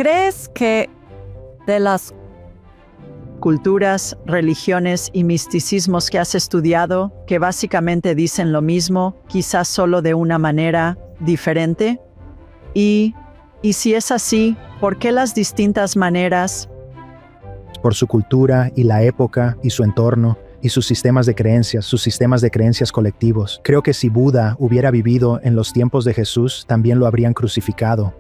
¿Crees que de las culturas, religiones y misticismos que has estudiado, que básicamente dicen lo mismo, quizás solo de una manera diferente? Y si es así, ¿por qué las distintas maneras? Por su cultura y la época y su entorno y sus sistemas de creencias colectivos. Creo que si Buda hubiera vivido en los tiempos de Jesús, también lo habrían crucificado.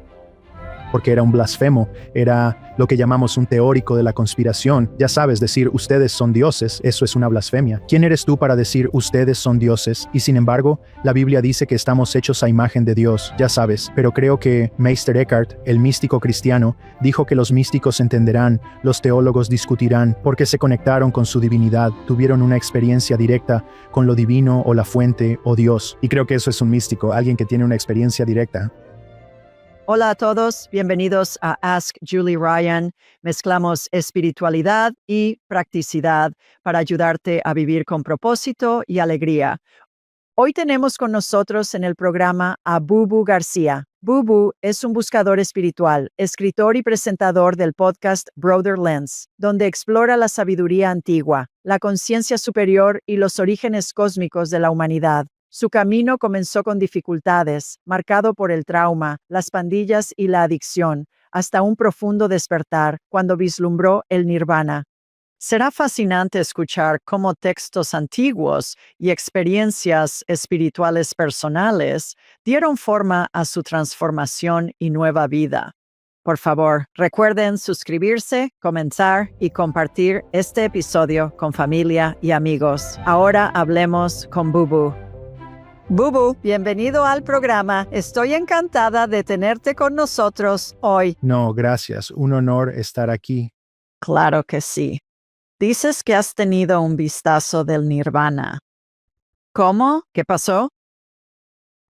Porque era un blasfemo, era lo que llamamos un teórico de la conspiración. Ya sabes, decir ustedes son dioses, eso es una blasfemia. ¿Quién eres tú para decir ustedes son dioses? Y sin embargo, la Biblia dice que estamos hechos a imagen de Dios, ya sabes. Pero creo que Meister Eckhart, el místico cristiano, dijo que los místicos entenderán, los teólogos discutirán, porque se conectaron con su divinidad, tuvieron una experiencia directa con lo divino o la fuente o Dios. Y creo que eso es un místico, alguien que tiene una experiencia directa. Hola a todos, bienvenidos a Ask Julie Ryan. Mezclamos espiritualidad y practicidad para ayudarte a vivir con propósito y alegría. Hoy tenemos con nosotros en el programa a Bubu García. Bubu es un buscador espiritual, escritor y presentador del podcast Broader Lens, donde explora la sabiduría antigua, la conciencia superior y los orígenes cósmicos de la humanidad. Su camino comenzó con dificultades, marcado por el trauma, las pandillas y la adicción, hasta un profundo despertar cuando vislumbró el nirvana. Será fascinante escuchar cómo textos antiguos y experiencias espirituales personales dieron forma a su transformación y nueva vida. Por favor, recuerden suscribirse, comentar y compartir este episodio con familia y amigos. Ahora hablemos con Bubu. Bubu, bienvenido al programa. Estoy encantada de tenerte con nosotros hoy. No, gracias. Un honor estar aquí. Claro que sí. Dices que has tenido un vistazo del nirvana. ¿Cómo? ¿Qué pasó?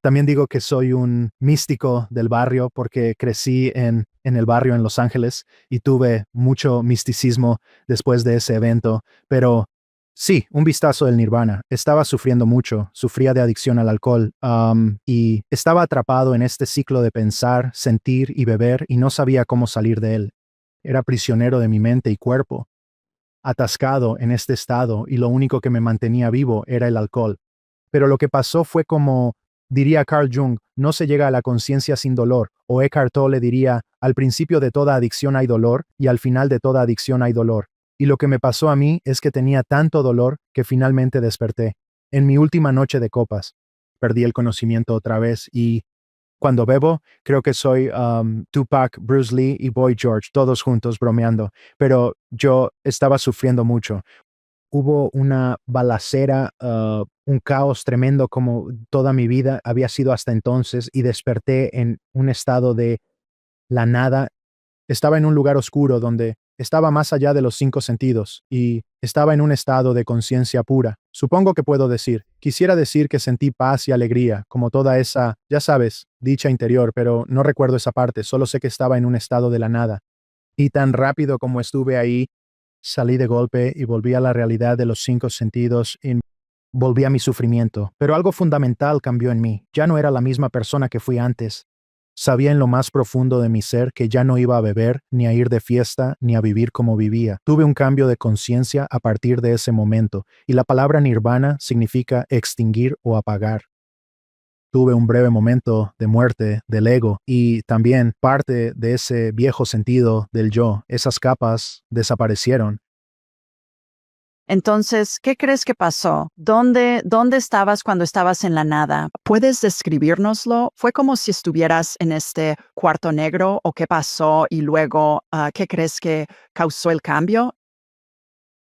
También digo que soy un místico del barrio porque crecí en el barrio en Los Ángeles y tuve mucho misticismo después de ese evento, pero sí, un vistazo del nirvana. Estaba sufriendo mucho, sufría de adicción al alcohol, y estaba atrapado en este ciclo de pensar, sentir y beber y no sabía cómo salir de él. Era prisionero de mi mente y cuerpo, atascado en este estado y lo único que me mantenía vivo era el alcohol. Pero lo que pasó fue como, diría Carl Jung, no se llega a la conciencia sin dolor, o Eckhart Tolle diría, al principio de toda adicción hay dolor y al final de toda adicción hay dolor. Y lo que me pasó a mí es que tenía tanto dolor que finalmente desperté. En mi última noche de copas, perdí el conocimiento otra vez y cuando bebo, creo que soy Tupac, Bruce Lee y Boy George, todos juntos bromeando, pero yo estaba sufriendo mucho. Hubo una balacera, un caos tremendo como toda mi vida había sido hasta entonces y desperté en un estado de la nada. Estaba en un lugar oscuro donde estaba más allá de los 5 sentidos y estaba en un estado de conciencia pura. Supongo que puedo decir, quisiera decir que sentí paz y alegría, como toda esa, ya sabes, dicha interior, pero no recuerdo esa parte, solo sé que estaba en un estado de la nada. Y tan rápido como estuve ahí, salí de golpe y volví a la realidad de los 5 sentidos y volví a mi sufrimiento. Pero algo fundamental cambió en mí. Ya no era la misma persona que fui antes. Sabía en lo más profundo de mi ser que ya no iba a beber, ni a ir de fiesta, ni a vivir como vivía. Tuve un cambio de conciencia a partir de ese momento, y la palabra nirvana significa extinguir o apagar. Tuve un breve momento de muerte del ego y también parte de ese viejo sentido del yo. Esas capas desaparecieron. Entonces, ¿qué crees que pasó? ¿Dónde estabas cuando estabas en la nada? ¿Puedes describírnoslo? ¿Fue como si estuvieras en este cuarto negro o qué pasó y luego, qué crees que causó el cambio?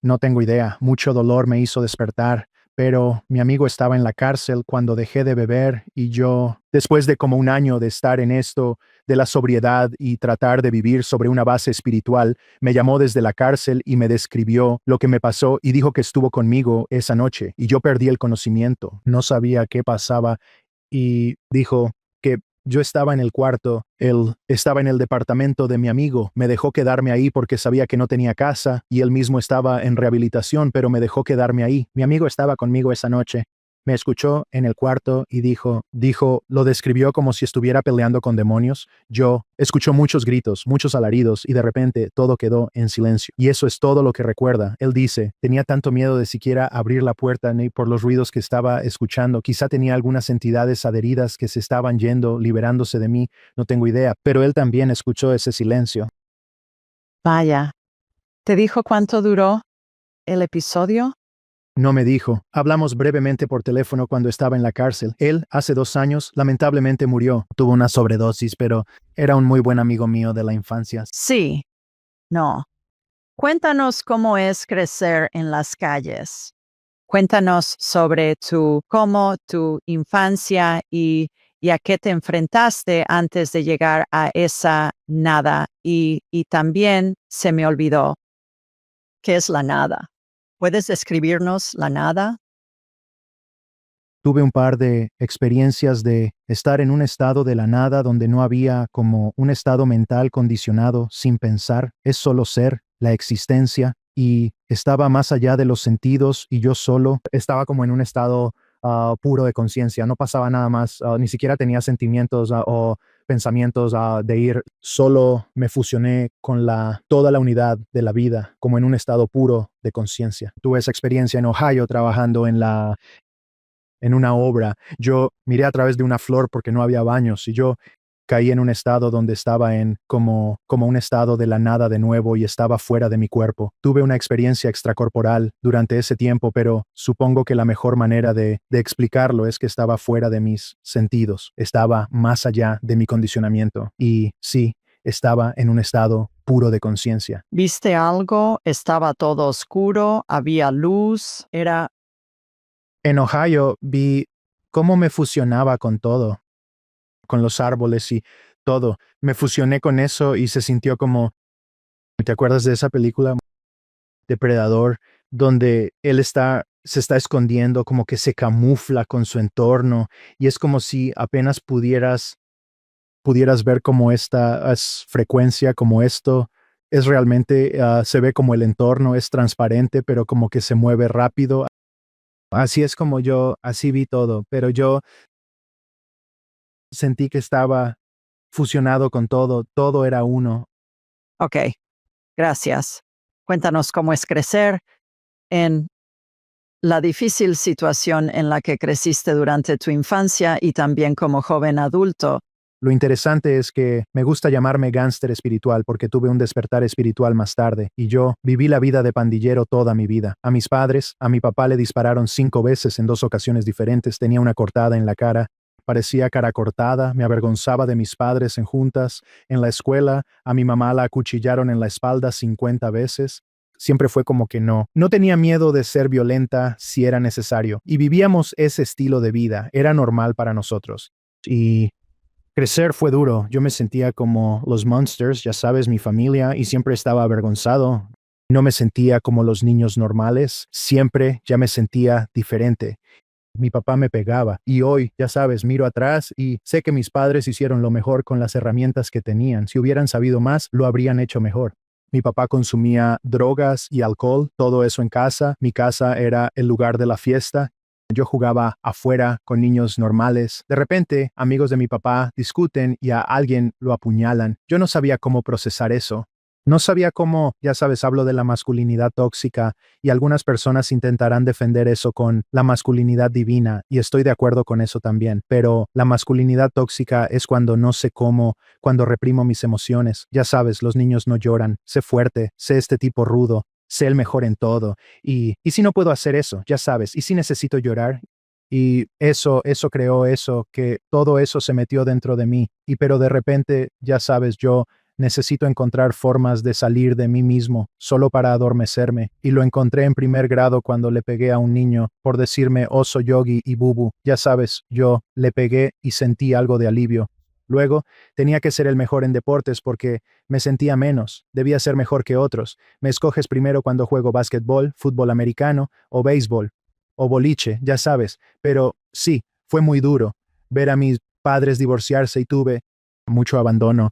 No tengo idea, mucho dolor me hizo despertar, pero mi amigo estaba en la cárcel cuando dejé de beber y yo, después de como un año de estar en esto, de la sobriedad y tratar de vivir sobre una base espiritual, me llamó desde la cárcel y me describió lo que me pasó y dijo que estuvo conmigo esa noche y yo perdí el conocimiento, no sabía qué pasaba y dijo que yo estaba en el cuarto, él estaba en el departamento de mi amigo, me dejó quedarme ahí porque sabía que no tenía casa y él mismo estaba en rehabilitación, pero me dejó quedarme ahí. Mi amigo estaba conmigo esa noche. Me escuchó en el cuarto y lo describió como si estuviera peleando con demonios. Yo escuchó muchos gritos, muchos alaridos y de repente todo quedó en silencio. Y eso es todo lo que recuerda. Él dice, tenía tanto miedo de siquiera abrir la puerta ni por los ruidos que estaba escuchando. Quizá tenía algunas entidades adheridas que se estaban yendo, liberándose de mí, no tengo idea, pero él también escuchó ese silencio. Vaya. ¿Te dijo cuánto duró el episodio? No me dijo. Hablamos brevemente por teléfono cuando estaba en la cárcel. Él, hace 2 años, lamentablemente murió. Tuvo una sobredosis, pero era un muy buen amigo mío de la infancia. Sí. No. Cuéntanos cómo es crecer en las calles. Cuéntanos sobre tu infancia y a qué te enfrentaste antes de llegar a esa nada. Y también se me olvidó, ¿qué es la nada? ¿Puedes describirnos la nada? Tuve un par de experiencias de estar en un estado de la nada donde no había como un estado mental condicionado sin pensar, es solo ser, la existencia, y estaba más allá de los sentidos y yo solo estaba como en un estado puro de conciencia, no pasaba nada más, ni siquiera tenía sentimientos o pensamientos de ir, solo me fusioné con toda la unidad de la vida, como en un estado puro de conciencia. Tuve esa experiencia en Ohio trabajando en una obra. Yo miré a través de una flor porque no había baños y yo caí en un estado donde estaba en como un estado de la nada de nuevo y estaba fuera de mi cuerpo. Tuve una experiencia extracorporal durante ese tiempo, pero supongo que la mejor manera de explicarlo es que estaba fuera de mis sentidos, estaba más allá de mi condicionamiento y sí, estaba en un estado puro de conciencia. ¿Viste algo? ¿Estaba todo oscuro? ¿Había luz? Era... En Ohio vi cómo me fusionaba con todo, con los árboles y todo. Me fusioné con eso y se sintió como, ¿te acuerdas de esa película Depredador, donde se está escondiendo, como que se camufla con su entorno y es como si apenas pudieras ver como esta frecuencia, como esto es realmente, se ve como el entorno es transparente, pero como que se mueve rápido. Así es como así vi todo, pero yo sentí que estaba fusionado con todo, todo era uno. Ok, gracias. Cuéntanos cómo es crecer en la difícil situación en la que creciste durante tu infancia y también como joven adulto. Lo interesante es que me gusta llamarme gángster espiritual porque tuve un despertar espiritual más tarde y yo viví la vida de pandillero toda mi vida. A mis padres, a mi papá le dispararon 5 veces en 2 ocasiones diferentes, tenía una cortada en la cara. Parecía cara cortada, me avergonzaba de mis padres en juntas. En la escuela, a mi mamá la acuchillaron en la espalda 50 veces. Siempre fue como que no tenía miedo de ser violenta si era necesario. Y vivíamos ese estilo de vida, era normal para nosotros. Y crecer fue duro, yo me sentía como los monsters, ya sabes, mi familia, y siempre estaba avergonzado. No me sentía como los niños normales, siempre ya me sentía diferente. Mi papá me pegaba y hoy, ya sabes, miro atrás y sé que mis padres hicieron lo mejor con las herramientas que tenían. Si hubieran sabido más, lo habrían hecho mejor. Mi papá consumía drogas y alcohol, todo eso en casa. Mi casa era el lugar de la fiesta. Yo jugaba afuera con niños normales. De repente, amigos de mi papá discuten y a alguien lo apuñalan. Yo no sabía cómo procesar eso. No sabía cómo, ya sabes, hablo de la masculinidad tóxica y algunas personas intentarán defender eso con la masculinidad divina y estoy de acuerdo con eso también, pero la masculinidad tóxica es cuando no sé cómo, cuando reprimo mis emociones. Ya sabes, los niños no lloran, sé fuerte, sé este tipo rudo, sé el mejor en todo y si no puedo hacer eso, ya sabes, y si necesito llorar. Y eso creó eso, que todo eso se metió dentro de mí. Pero de repente, ya sabes, yo necesito encontrar formas de salir de mí mismo, solo para adormecerme, y lo encontré en primer grado cuando le pegué a un niño por decirme oso yogi y bubu. Ya sabes, yo le pegué y sentí algo de alivio. Luego, tenía que ser el mejor en deportes porque me sentía menos, debía ser mejor que otros. Me escoges primero cuando juego básquetbol, fútbol americano o béisbol, o boliche, ya sabes, pero sí, fue muy duro ver a mis padres divorciarse y tuve mucho abandono,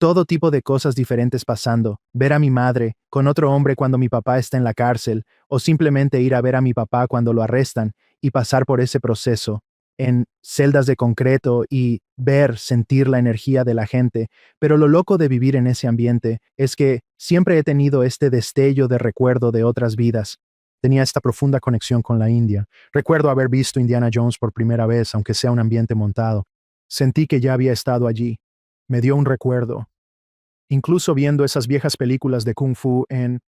todo tipo de cosas diferentes pasando, ver a mi madre con otro hombre cuando mi papá está en la cárcel, o simplemente ir a ver a mi papá cuando lo arrestan, y pasar por ese proceso en celdas de concreto y ver, sentir la energía de la gente. Pero lo loco de vivir en ese ambiente es que siempre he tenido este destello de recuerdo de otras vidas. Tenía esta profunda conexión con la India. Recuerdo haber visto Indiana Jones por primera vez, aunque sea un ambiente montado. Sentí que ya había estado allí. Me dio un recuerdo. Incluso viendo esas viejas películas de Kung Fu en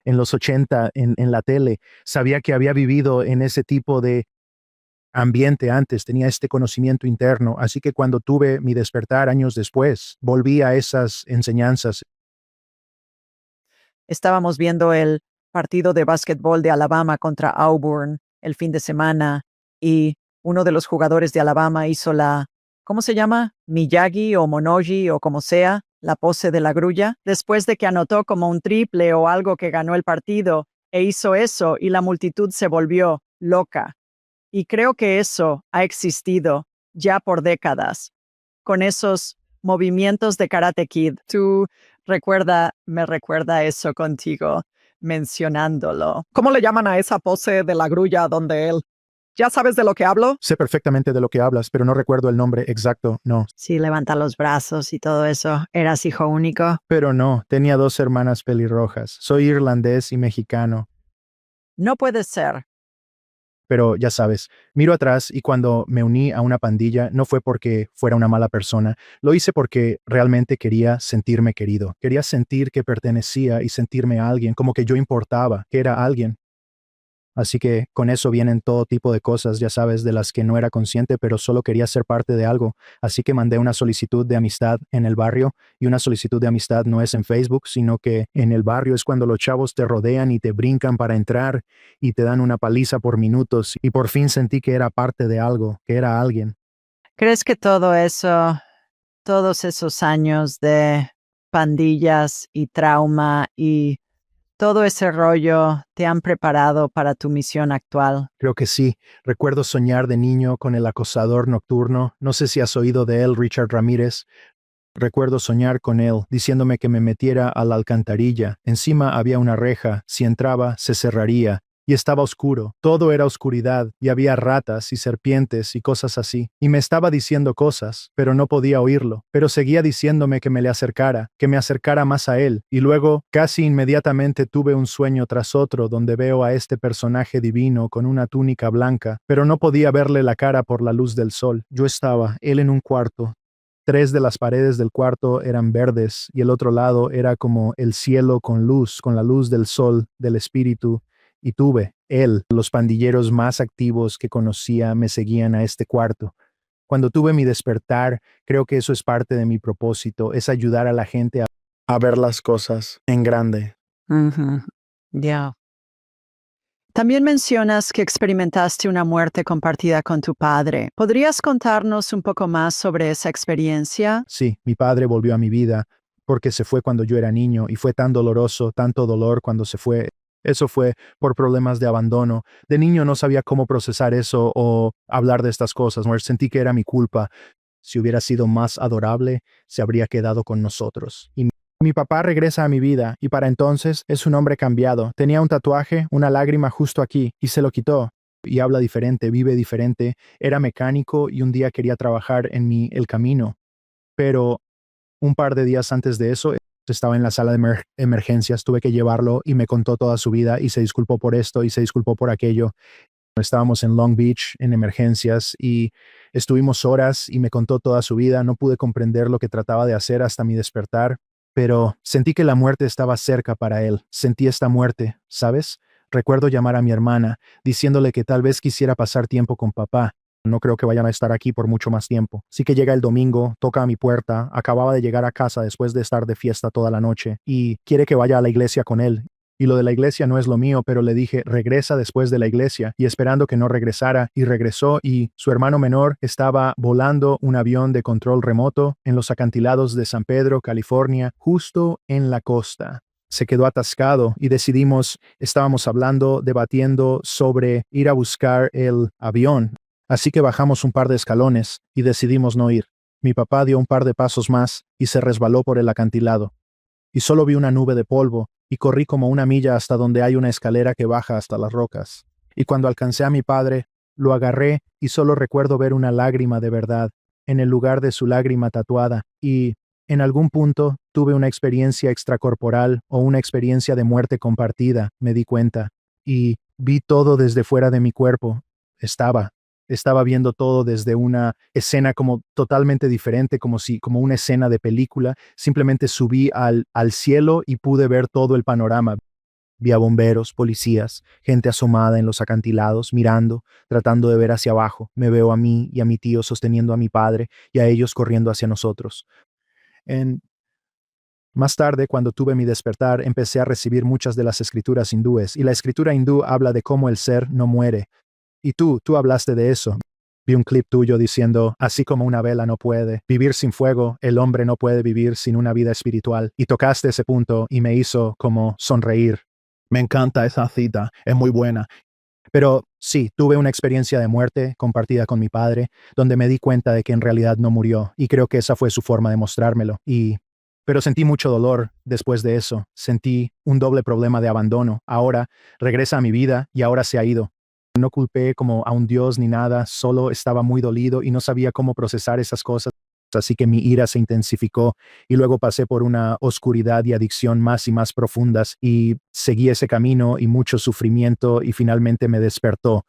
los 80 en la tele, sabía que había vivido en ese tipo de ambiente antes, tenía este conocimiento interno, así que cuando tuve mi despertar años después, volví a esas enseñanzas. Estábamos viendo el partido de básquetbol de Alabama contra Auburn el fin de semana y uno de los jugadores de Alabama hizo ¿cómo se llama? Miyagi o Monogi o como sea, la pose de la grulla, después de que anotó como un triple o algo que ganó el partido e hizo eso y la multitud se volvió loca. Y creo que eso ha existido ya por décadas, con esos movimientos de Karate Kid. Me recuerda eso contigo, mencionándolo. ¿Cómo le llaman a esa pose de la grulla donde él? ¿Ya sabes de lo que hablo? Sé perfectamente de lo que hablas, pero no recuerdo el nombre exacto, no. Sí, levanta los brazos y todo eso. ¿Eras hijo único? Pero no, tenía dos hermanas pelirrojas. Soy irlandés y mexicano. No puede ser. Pero ya sabes, miro atrás y cuando me uní a una pandilla no fue porque fuera una mala persona, lo hice porque realmente quería sentirme querido, quería sentir que pertenecía y sentirme a alguien, como que yo importaba, que era alguien. Así que con eso vienen todo tipo de cosas, ya sabes, de las que no era consciente, pero solo quería ser parte de algo. Así que mandé una solicitud de amistad en el barrio, y una solicitud de amistad no es en Facebook, sino que en el barrio es cuando los chavos te rodean y te brincan para entrar y te dan una paliza por minutos, y por fin sentí que era parte de algo, que era alguien. ¿Crees que todo eso, todos esos años de pandillas y trauma y todo ese rollo te han preparado para tu misión actual? Creo que sí. Recuerdo soñar de niño con el acosador nocturno. No sé si has oído de él, Richard Ramírez. Recuerdo soñar con él, diciéndome que me metiera a la alcantarilla. Encima había una reja, si entraba, se cerraría. Y estaba oscuro, todo era oscuridad, y había ratas y serpientes y cosas así. Y me estaba diciendo cosas, pero no podía oírlo. Pero seguía diciéndome que me le acercara, que me acercara más a él. Y luego, casi inmediatamente tuve un sueño tras otro donde veo a este personaje divino con una túnica blanca, pero no podía verle la cara por la luz del sol. Yo estaba, él en un cuarto. Tres de las paredes del cuarto eran verdes y el otro lado era como el cielo con luz, con la luz del sol, del espíritu. Y tuve, él, los pandilleros más activos que conocía me seguían a este cuarto. Cuando tuve mi despertar, creo que eso es parte de mi propósito, es ayudar a la gente a ver las cosas en grande. Ujú. Ya. También mencionas que experimentaste una muerte compartida con tu padre. ¿Podrías contarnos un poco más sobre esa experiencia? Sí, mi padre volvió a mi vida porque se fue cuando yo era niño y fue tan doloroso, tanto dolor cuando se fue. Eso fue por problemas de abandono. De niño no sabía cómo procesar eso o hablar de estas cosas. ¿No? Sentí que era mi culpa. Si hubiera sido más adorable, se habría quedado con nosotros. Y mi papá regresa a mi vida y para entonces es un hombre cambiado. Tenía un tatuaje, una lágrima justo aquí y se lo quitó. Y habla diferente, vive diferente. Era mecánico y un día quería trabajar en El Camino. Pero un par de días antes de eso, estaba en la sala de emergencias, tuve que llevarlo y me contó toda su vida y se disculpó por esto y se disculpó por aquello. Estábamos en Long Beach en emergencias y estuvimos horas y me contó toda su vida. No pude comprender lo que trataba de hacer hasta mi despertar, pero sentí que la muerte estaba cerca para él. Sentí esta muerte, ¿sabes? Recuerdo llamar a mi hermana, diciéndole que tal vez quisiera pasar tiempo con papá. No creo que vayan a estar aquí por mucho más tiempo. Sí que llega el domingo, toca a mi puerta, acababa de llegar a casa después de estar de fiesta toda la noche y quiere que vaya a la iglesia con él. Y lo de la iglesia no es lo mío, pero le dije, regresa después de la iglesia, y esperando que no regresara, y regresó, y su hermano menor estaba volando un avión de control remoto en los acantilados de San Pedro, California, justo en la costa. Se quedó atascado y estábamos hablando, debatiendo sobre ir a buscar el avión. Así que bajamos un par de escalones y decidimos no ir. Mi papá dio un par de pasos más y se resbaló por el acantilado. Y solo vi una nube de polvo y corrí como una milla hasta donde hay una escalera que baja hasta las rocas. Y cuando alcancé a mi padre, Lo agarré y solo recuerdo ver una lágrima de verdad, en el lugar de su lágrima tatuada, y en algún punto tuve una experiencia extracorporal o una experiencia de muerte compartida, me di cuenta, y vi todo desde fuera de mi cuerpo. Estaba viendo todo desde una escena como totalmente diferente, como una escena de película. Simplemente subí al cielo y pude ver todo el panorama. Vi a bomberos, policías, gente asomada en los acantilados, mirando, tratando de ver hacia abajo. Me veo a mí y a mi tío sosteniendo a mi padre y a ellos corriendo hacia nosotros. En Más tarde, cuando tuve mi despertar, empecé a recibir muchas de las escrituras hindúes, y la escritura hindú habla de cómo el ser no muere. Y tú hablaste de eso. Vi un clip tuyo diciendo, así como una vela no puede vivir sin fuego, el hombre no puede vivir sin una vida espiritual. Y tocaste ese punto y me hizo como sonreír. Me encanta esa cita, es muy buena. Pero sí, tuve una experiencia de muerte compartida con mi padre, donde me di cuenta de que en realidad no murió, y creo que esa fue su forma de mostrármelo. Pero sentí mucho dolor después de eso. Sentí un doble problema de abandono. Ahora regresa a mi vida y ahora se ha ido. No culpé como a un Dios ni nada, solo estaba muy dolido y no sabía cómo procesar esas cosas. Así que mi ira se intensificó y luego pasé por una oscuridad y adicción más y más profundas y seguí ese camino y mucho sufrimiento y finalmente me despertó.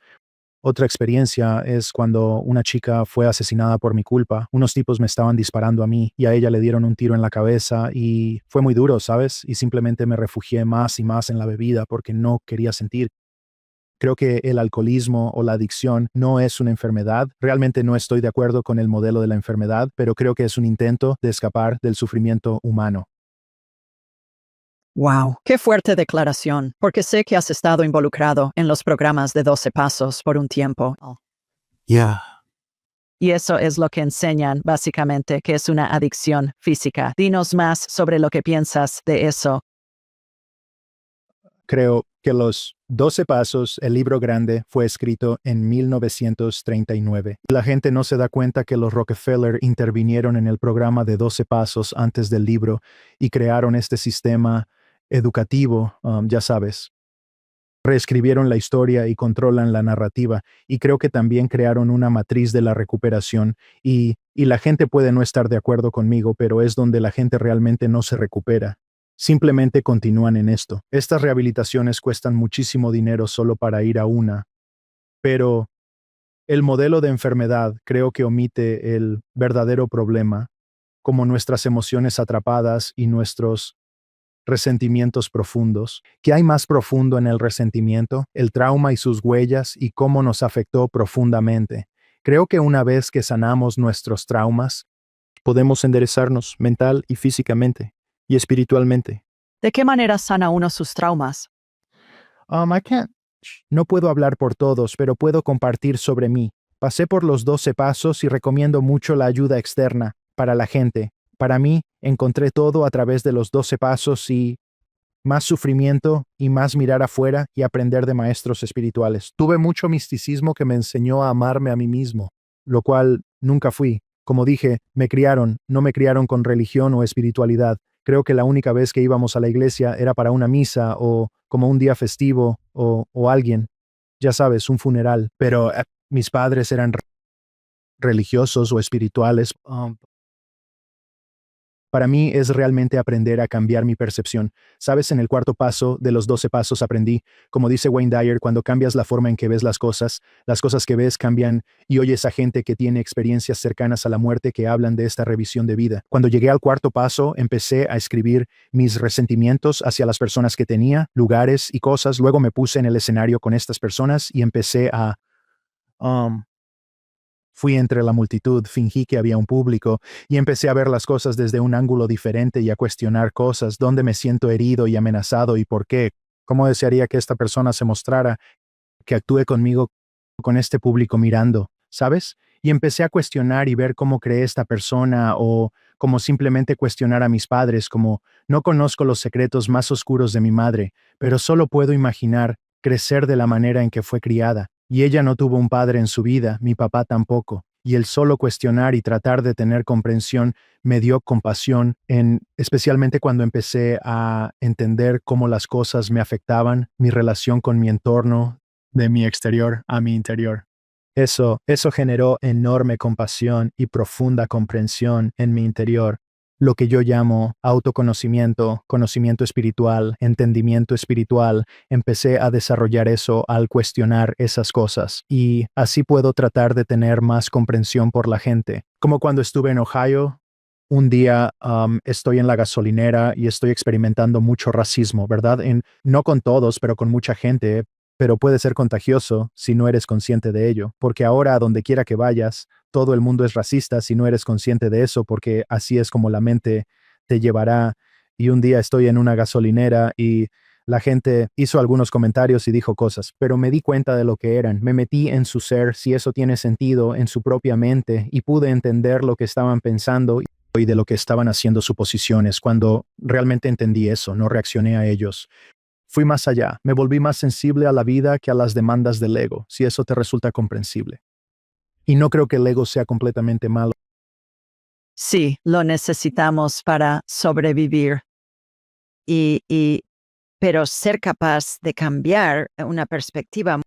Otra experiencia es cuando una chica fue asesinada por mi culpa. Unos tipos me estaban disparando a mí y a ella le dieron un tiro en la cabeza y fue muy duro, ¿sabes? Y simplemente me refugié más y más en la bebida porque no quería sentir. Creo que el alcoholismo o la adicción no es una enfermedad. Realmente no estoy de acuerdo con el modelo de la enfermedad, pero creo que es un intento de escapar del sufrimiento humano. Wow, qué fuerte declaración, porque sé que has estado involucrado en los programas de 12 pasos por un tiempo. Yeah. Y eso es lo que enseñan, básicamente, que es una adicción física. Dinos más sobre lo que piensas de eso. Creo que los 12 Pasos, el libro grande, fue escrito en 1939. La gente no se da cuenta que los Rockefeller intervinieron en el programa de 12 Pasos antes del libro y crearon este sistema educativo, ya sabes. Reescribieron la historia y controlan la narrativa, y creo que también crearon una matriz de la recuperación, y la gente puede no estar de acuerdo conmigo, pero es donde la gente realmente no se recupera. Simplemente continúan en esto. Estas rehabilitaciones cuestan muchísimo dinero solo para ir a una, pero el modelo de enfermedad creo que omite el verdadero problema, como nuestras emociones atrapadas y nuestros resentimientos profundos. ¿Qué hay más profundo en el resentimiento? El trauma y sus huellas y cómo nos afectó profundamente. Creo que una vez que sanamos nuestros traumas, podemos enderezarnos mental y físicamente y espiritualmente. ¿De qué manera sana uno sus traumas? I can't. No puedo hablar por todos, pero puedo compartir sobre mí. Pasé por los 12 pasos y recomiendo mucho la ayuda externa para la gente. Para mí, encontré todo a través de los 12 pasos y más sufrimiento y más mirar afuera y aprender de maestros espirituales. Tuve mucho misticismo que me enseñó a amarme a mí mismo, lo cual nunca fui. Como dije, no me criaron con religión o espiritualidad. Creo que la única vez que íbamos a la iglesia era para una misa o como un día festivo o alguien, ya sabes, un funeral. Pero mis padres eran religiosos o espirituales. Para mí es realmente aprender a cambiar mi percepción. Sabes, en el cuarto paso de los 12 pasos aprendí, como dice Wayne Dyer, cuando cambias la forma en que ves las cosas que ves cambian, y oyes a gente que tiene experiencias cercanas a la muerte que hablan de esta revisión de vida. Cuando llegué al cuarto paso, empecé a escribir mis resentimientos hacia las personas que tenía, lugares y cosas. Luego me puse en el escenario con estas personas y empecé a... Fui entre la multitud, fingí que había un público y empecé a ver las cosas desde un ángulo diferente y a cuestionar cosas, dónde me siento herido y amenazado y por qué, cómo desearía que esta persona se mostrara, que actúe conmigo con este público mirando, ¿sabes? Y empecé a cuestionar y ver cómo creé esta persona o como simplemente cuestionar a mis padres, como no conozco los secretos más oscuros de mi madre, pero solo puedo imaginar crecer de la manera en que fue criada. Y ella no tuvo un padre en su vida, mi papá tampoco. Y el solo cuestionar y tratar de tener comprensión me dio compasión, especialmente cuando empecé a entender cómo las cosas me afectaban, mi relación con mi entorno, de mi exterior a mi interior. Eso generó enorme compasión y profunda comprensión en mi interior, lo que yo llamo autoconocimiento, conocimiento espiritual, entendimiento espiritual. Empecé a desarrollar eso al cuestionar esas cosas y así puedo tratar de tener más comprensión por la gente. Como cuando estuve en Ohio, un día estoy en la gasolinera y estoy experimentando mucho racismo, ¿verdad? No con todos, pero con mucha gente, pero puede ser contagioso si no eres consciente de ello, porque ahora a donde quiera que vayas, todo el mundo es racista si no eres consciente de eso, porque así es como la mente te llevará. Y un día estoy en una gasolinera y la gente hizo algunos comentarios y dijo cosas, pero me di cuenta de lo que eran. Me metí en su ser, si eso tiene sentido, en su propia mente, y pude entender lo que estaban pensando y de lo que estaban haciendo suposiciones. Cuando realmente entendí eso, no reaccioné a ellos. Fui más allá, me volví más sensible a la vida que a las demandas del ego, si eso te resulta comprensible. Y no creo que el ego sea completamente malo. Sí, lo necesitamos para sobrevivir y pero ser capaz de cambiar una perspectiva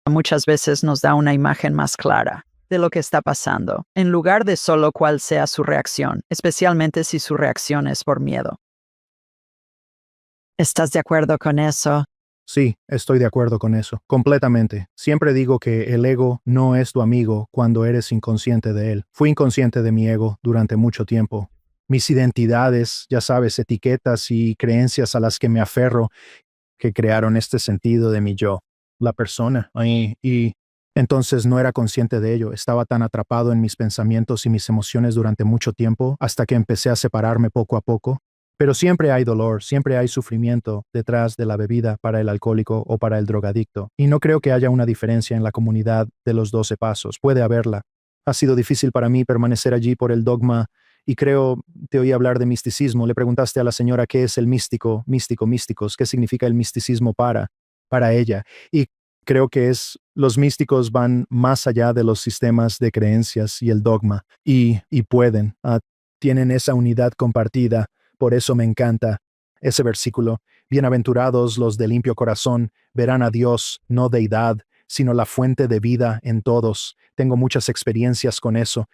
muchas veces nos da una imagen más clara de lo que está pasando, en lugar de solo cuál sea su reacción, especialmente si su reacción es por miedo. ¿Estás de acuerdo con eso? Sí, estoy de acuerdo con eso, completamente. Siempre digo que el ego no es tu amigo cuando eres inconsciente de él. Fui inconsciente de mi ego durante mucho tiempo. Mis identidades, ya sabes, etiquetas y creencias a las que me aferro, que crearon este sentido de mi yo, la persona. Y entonces no era consciente de ello. Estaba tan atrapado en mis pensamientos y mis emociones durante mucho tiempo hasta que empecé a separarme poco a poco. Pero siempre hay dolor, siempre hay sufrimiento detrás de la bebida para el alcohólico o para el drogadicto. Y no creo que haya una diferencia en la comunidad de los 12 pasos. Puede haberla. Ha sido difícil para mí permanecer allí por el dogma y creo, te oí hablar de misticismo. Le preguntaste a la señora qué es el místicos, qué significa el misticismo para ella. Y creo que los místicos van más allá de los sistemas de creencias y el dogma y pueden, tienen esa unidad compartida. Por eso me encanta ese versículo. Bienaventurados los de limpio corazón, verán a Dios, no deidad, sino la fuente de vida en todos. Tengo muchas experiencias con eso,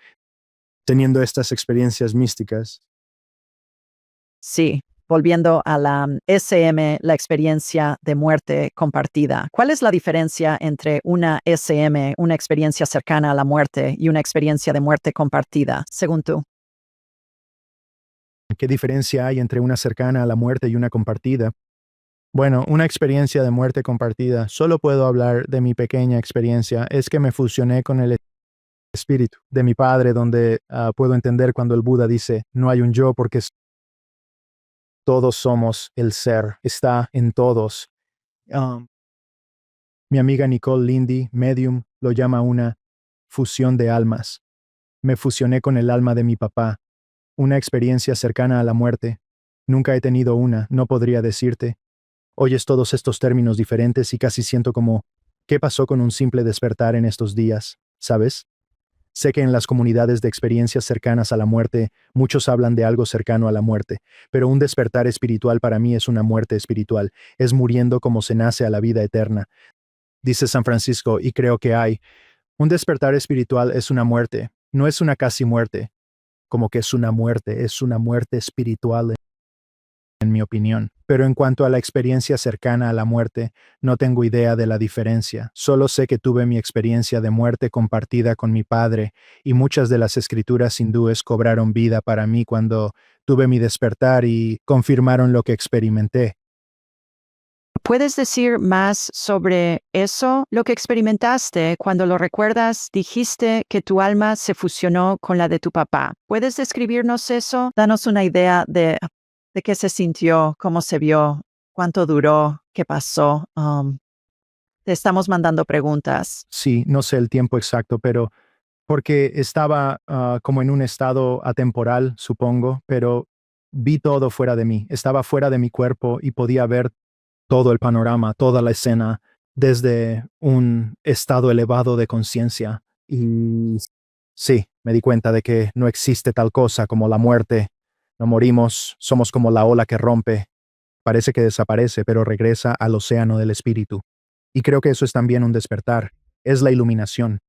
teniendo estas experiencias místicas. Sí, volviendo a la SM, la experiencia de muerte compartida. ¿Cuál es la diferencia entre una SM, una experiencia cercana a la muerte, y una experiencia de muerte compartida, según tú? ¿Qué diferencia hay entre una cercana a la muerte y una compartida? Bueno, una experiencia de muerte compartida, solo puedo hablar de mi pequeña experiencia, es que me fusioné con el espíritu de mi padre, donde puedo entender cuando el Buda dice, no hay un yo porque todos somos el ser, está en todos. Um, Mi amiga Nicole Lindy, medium, lo llama una fusión de almas. Me fusioné con el alma de mi papá, una experiencia cercana a la muerte. Nunca he tenido una, no podría decirte. Oyes todos estos términos diferentes y casi siento como, ¿qué pasó con un simple despertar en estos días? ¿Sabes? Sé que en las comunidades de experiencias cercanas a la muerte, muchos hablan de algo cercano a la muerte, pero un despertar espiritual para mí es una muerte espiritual, es muriendo como se nace a la vida eterna. Dice San Francisco, y creo que hay. Un despertar espiritual es una muerte, no es una casi muerte, como que es una muerte espiritual en mi opinión. Pero en cuanto a la experiencia cercana a la muerte, no tengo idea de la diferencia. Solo sé que tuve mi experiencia de muerte compartida con mi padre, y muchas de las escrituras hindúes cobraron vida para mí cuando tuve mi despertar y confirmaron lo que experimenté. ¿Puedes decir más sobre eso? Lo que experimentaste, cuando lo recuerdas, dijiste que tu alma se fusionó con la de tu papá. ¿Puedes describirnos eso? Danos una idea de qué se sintió, cómo se vio, cuánto duró, qué pasó. Te estamos mandando preguntas. Sí, no sé el tiempo exacto, pero porque estaba como en un estado atemporal, supongo, pero vi todo fuera de mí. Estaba fuera de mi cuerpo y podía ver todo el panorama, toda la escena, desde un estado elevado de conciencia. Y sí, me di cuenta de que no existe tal cosa como la muerte. No morimos, somos como la ola que rompe. Parece que desaparece, pero regresa al océano del espíritu. Y creo que eso es también un despertar. es la iluminación.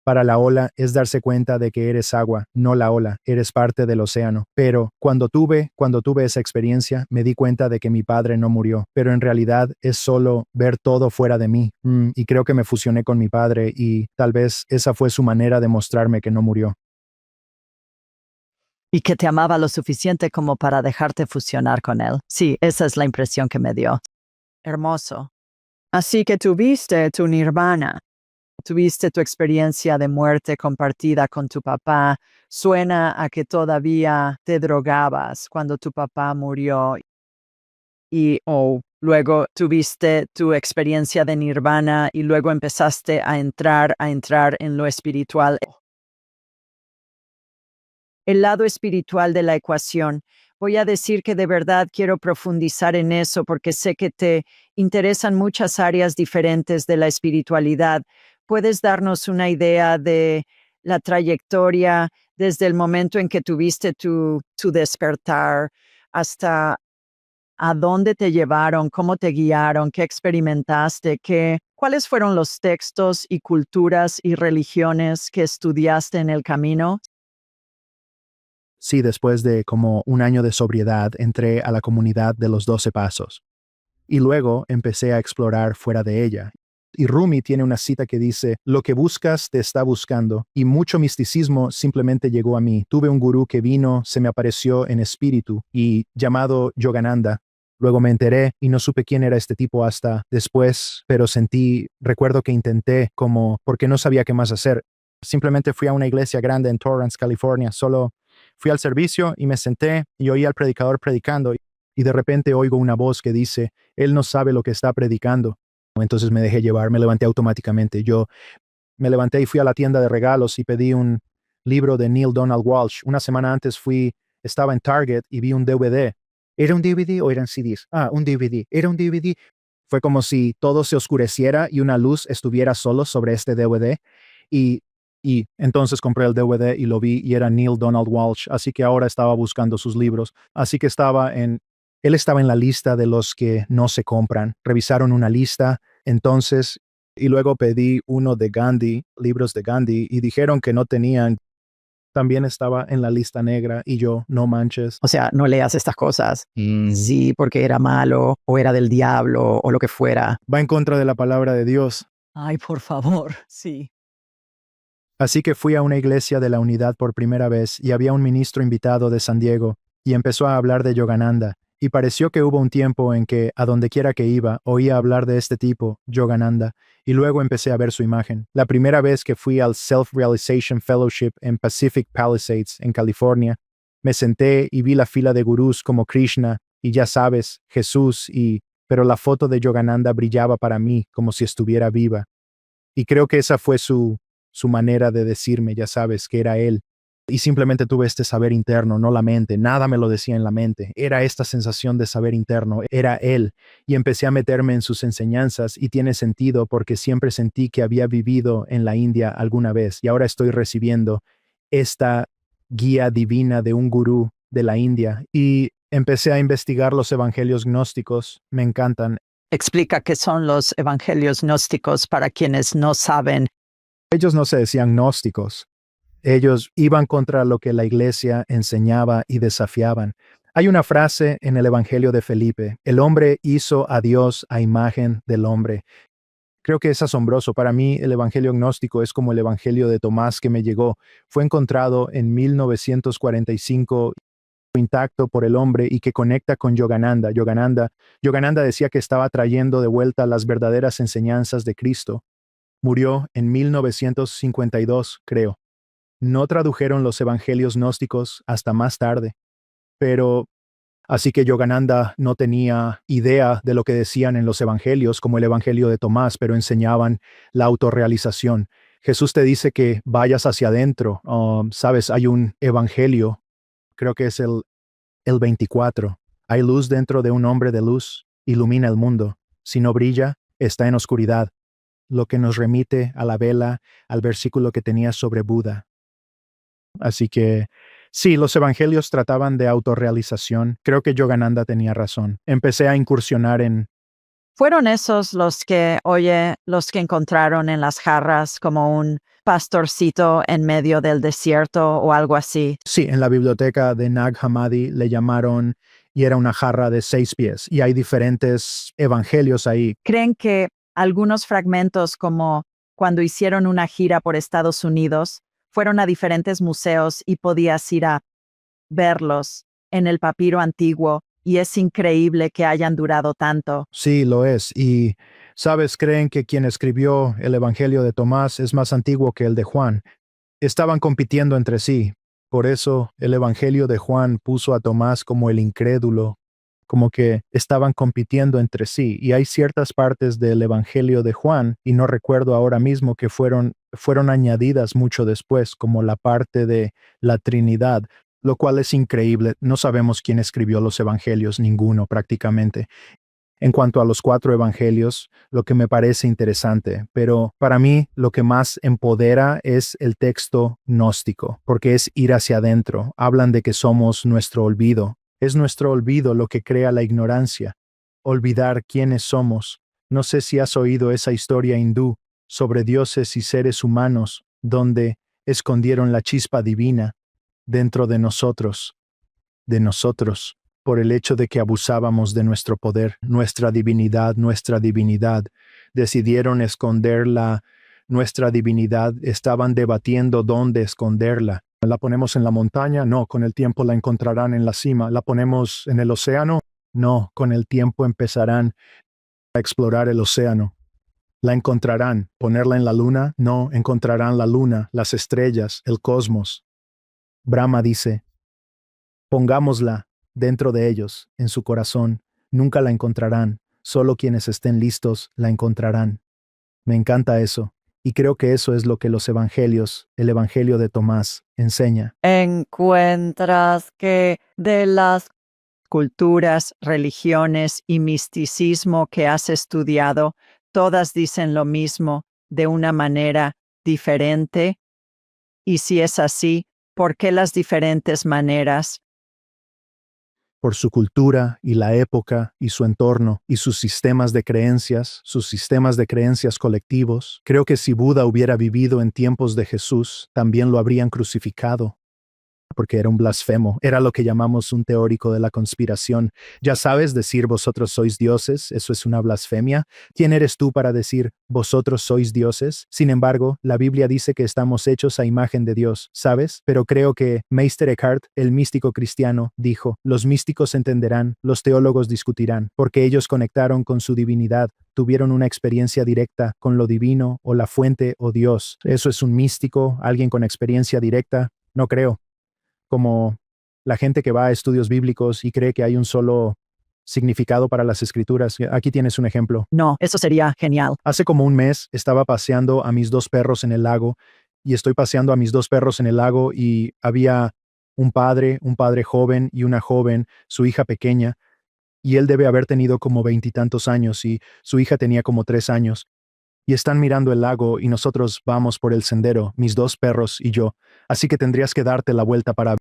Para la ola es darse cuenta de que eres agua, no la ola, eres parte del océano. Pero cuando tuve esa experiencia, me di cuenta de que mi padre no murió, pero en realidad es solo ver todo fuera de mí. Y creo que me fusioné con mi padre y tal vez esa fue su manera de mostrarme que no murió. Y que te amaba lo suficiente como para dejarte fusionar con él. Sí, esa es la impresión que me dio. Hermoso. Así que tuviste tu nirvana, tuviste tu experiencia de muerte compartida con tu papá. Suena a que todavía te drogabas cuando tu papá murió y luego tuviste tu experiencia de nirvana y luego empezaste a entrar en lo espiritual. El lado espiritual de la ecuación. Voy a decir que de verdad quiero profundizar en eso porque sé que te interesan muchas áreas diferentes de la espiritualidad. ¿Puedes darnos una idea de la trayectoria desde el momento en que tuviste tu despertar hasta a dónde te llevaron, cómo te guiaron, qué experimentaste, cuáles fueron los textos y culturas y religiones que estudiaste en el camino? Sí, después de como un año de sobriedad, entré a la comunidad de los 12 pasos. Y luego empecé a explorar fuera de ella. Y Rumi tiene una cita que dice, lo que buscas te está buscando, y mucho misticismo simplemente llegó a mí. Tuve un gurú que vino, se me apareció en espíritu, y llamado Yogananda. Luego me enteré y no supe quién era este tipo hasta después, pero recuerdo que intenté porque no sabía qué más hacer. Simplemente fui a una iglesia grande en Torrance, California, solo fui al servicio y me senté y oí al predicador predicando, y de repente oigo una voz que dice, él no sabe lo que está predicando. Entonces me dejé llevar, me levanté automáticamente. Yo me levanté y fui a la tienda de regalos y pedí un libro de Neil Donald Walsh. Una semana antes estaba en Target y vi un DVD. ¿Era un DVD o eran CDs? Un DVD. Era un DVD. Fue como si todo se oscureciera y una luz estuviera solo sobre este DVD. Y, y entonces compré el DVD y lo vi y era Neil Donald Walsh. Así que ahora estaba buscando sus libros. Así que él estaba en la lista de los que no se compran. Revisaron una lista. Entonces, y luego pedí uno de Gandhi, libros de Gandhi, y dijeron que no tenían. También estaba en la lista negra y yo, no manches. O sea, no leas estas cosas. Sí, porque era malo o era del diablo o lo que fuera. Va en contra de la palabra de Dios. Ay, por favor, sí. Así que fui a una iglesia de la unidad por primera vez y había un ministro invitado de San Diego y empezó a hablar de Yogananda. Y pareció que hubo un tiempo en que, a donde quiera que iba, oía hablar de este tipo, Yogananda, y luego empecé a ver su imagen. La primera vez que fui al Self-Realization Fellowship en Pacific Palisades, en California, me senté y vi la fila de gurús como Krishna, y ya sabes, Jesús, pero la foto de Yogananda brillaba para mí como si estuviera viva. Y creo que esa fue su manera de decirme, ya sabes, que era él. Y simplemente tuve este saber interno, no la mente, nada me lo decía en la mente, era esta sensación de saber interno, era él, y empecé a meterme en sus enseñanzas y tiene sentido porque siempre sentí que había vivido en la India alguna vez y ahora estoy recibiendo esta guía divina de un gurú de la India y empecé a investigar los evangelios gnósticos, me encantan. Explica qué son los evangelios gnósticos para quienes no saben. Ellos no se decían gnósticos. Ellos iban contra lo que la iglesia enseñaba y desafiaban. Hay una frase en el Evangelio de Felipe, el hombre hizo a Dios a imagen del hombre. Creo que es asombroso. Para mí el Evangelio gnóstico es como el Evangelio de Tomás que me llegó. Fue encontrado en 1945 intacto por el hombre y que conecta con Yogananda. Yogananda decía que estaba trayendo de vuelta las verdaderas enseñanzas de Cristo. Murió en 1952, creo. No tradujeron los evangelios gnósticos hasta más tarde, pero así que Yogananda no tenía idea de lo que decían en los evangelios, como el evangelio de Tomás, pero enseñaban la autorrealización. Jesús te dice que vayas hacia adentro. Sabes, hay un evangelio, creo que es el 24. Hay luz dentro de un hombre de luz, ilumina el mundo. Si no brilla, está en oscuridad. Lo que nos remite a la vela, al versículo que tenía sobre Buda. Así que sí, los evangelios trataban de autorrealización. Creo que Yogananda tenía razón. Empecé a incursionar en ¿Fueron esos los que encontraron en las jarras como un pastorcito en medio del desierto o algo así? Sí, en la biblioteca de Nag Hammadi le llamaron y era una jarra de 6 pies y hay diferentes evangelios ahí. ¿Creen que algunos fragmentos, como cuando hicieron una gira por Estados Unidos, fueron a diferentes museos y podías ir a verlos en el papiro antiguo y es increíble que hayan durado tanto? Sí, lo es. Y, ¿sabes? Creen que quien escribió el Evangelio de Tomás es más antiguo que el de Juan. Estaban compitiendo entre sí. Por eso el Evangelio de Juan puso a Tomás como el incrédulo, como que estaban compitiendo entre sí. Y hay ciertas partes del Evangelio de Juan, y no recuerdo ahora mismo, que fueron añadidas mucho después, como la parte de la Trinidad, lo cual es increíble. No sabemos quién escribió los Evangelios, ninguno prácticamente. En cuanto a los 4 evangelios, lo que me parece interesante, pero para mí lo que más empodera es el texto gnóstico, porque es ir hacia adentro. Hablan de que somos nuestro olvido. Es nuestro olvido lo que crea la ignorancia. Olvidar quiénes somos. No sé si has oído esa historia hindú sobre dioses y seres humanos, donde escondieron la chispa divina dentro de nosotros, por el hecho de que abusábamos de nuestro poder, nuestra divinidad. Decidieron esconderla, nuestra divinidad, estaban debatiendo dónde esconderla. ¿La ponemos en la montaña? No, con el tiempo la encontrarán en la cima. ¿La ponemos en el océano? No, con el tiempo empezarán a explorar el océano. ¿La encontrarán? ¿Ponerla en la luna? No, encontrarán la luna, las estrellas, el cosmos. Brahma dice, pongámosla dentro de ellos, en su corazón. Nunca la encontrarán. Solo quienes estén listos la encontrarán. Me encanta eso. Y creo que eso es lo que los evangelios, el evangelio de Tomás, enseña. ¿Encuentras que de las culturas, religiones y misticismo que has estudiado, todas dicen lo mismo de una manera diferente? Y si es así, ¿por qué las diferentes maneras? Por su cultura y la época y su entorno y sus sistemas de creencias colectivos, creo que si Buda hubiera vivido en tiempos de Jesús, también lo habrían crucificado, porque era un blasfemo, era lo que llamamos un teórico de la conspiración. Ya sabes, decir vosotros sois dioses, eso es una blasfemia. ¿Quién eres tú para decir vosotros sois dioses? Sin embargo, la Biblia dice que estamos hechos a imagen de Dios, ¿sabes? Pero creo que Meister Eckhart, el místico cristiano, dijo, los místicos entenderán, los teólogos discutirán, porque ellos conectaron con su divinidad, tuvieron una experiencia directa con lo divino o la fuente o Dios. ¿Eso es un místico, alguien con experiencia directa? No creo. Como la gente que va a estudios bíblicos y cree que hay un solo significado para las escrituras. Aquí tienes un ejemplo. No, eso sería genial. Hace como un mes estaba paseando a mis 2 perros en el lago y estoy paseando a mis 2 perros en el lago y había un padre joven y una joven, su hija pequeña, y él debe haber tenido como 20 y tantos años y su hija tenía como 3 años. Y están mirando el lago y nosotros vamos por el sendero, mis 2 perros y yo, así que tendrías que darte la vuelta para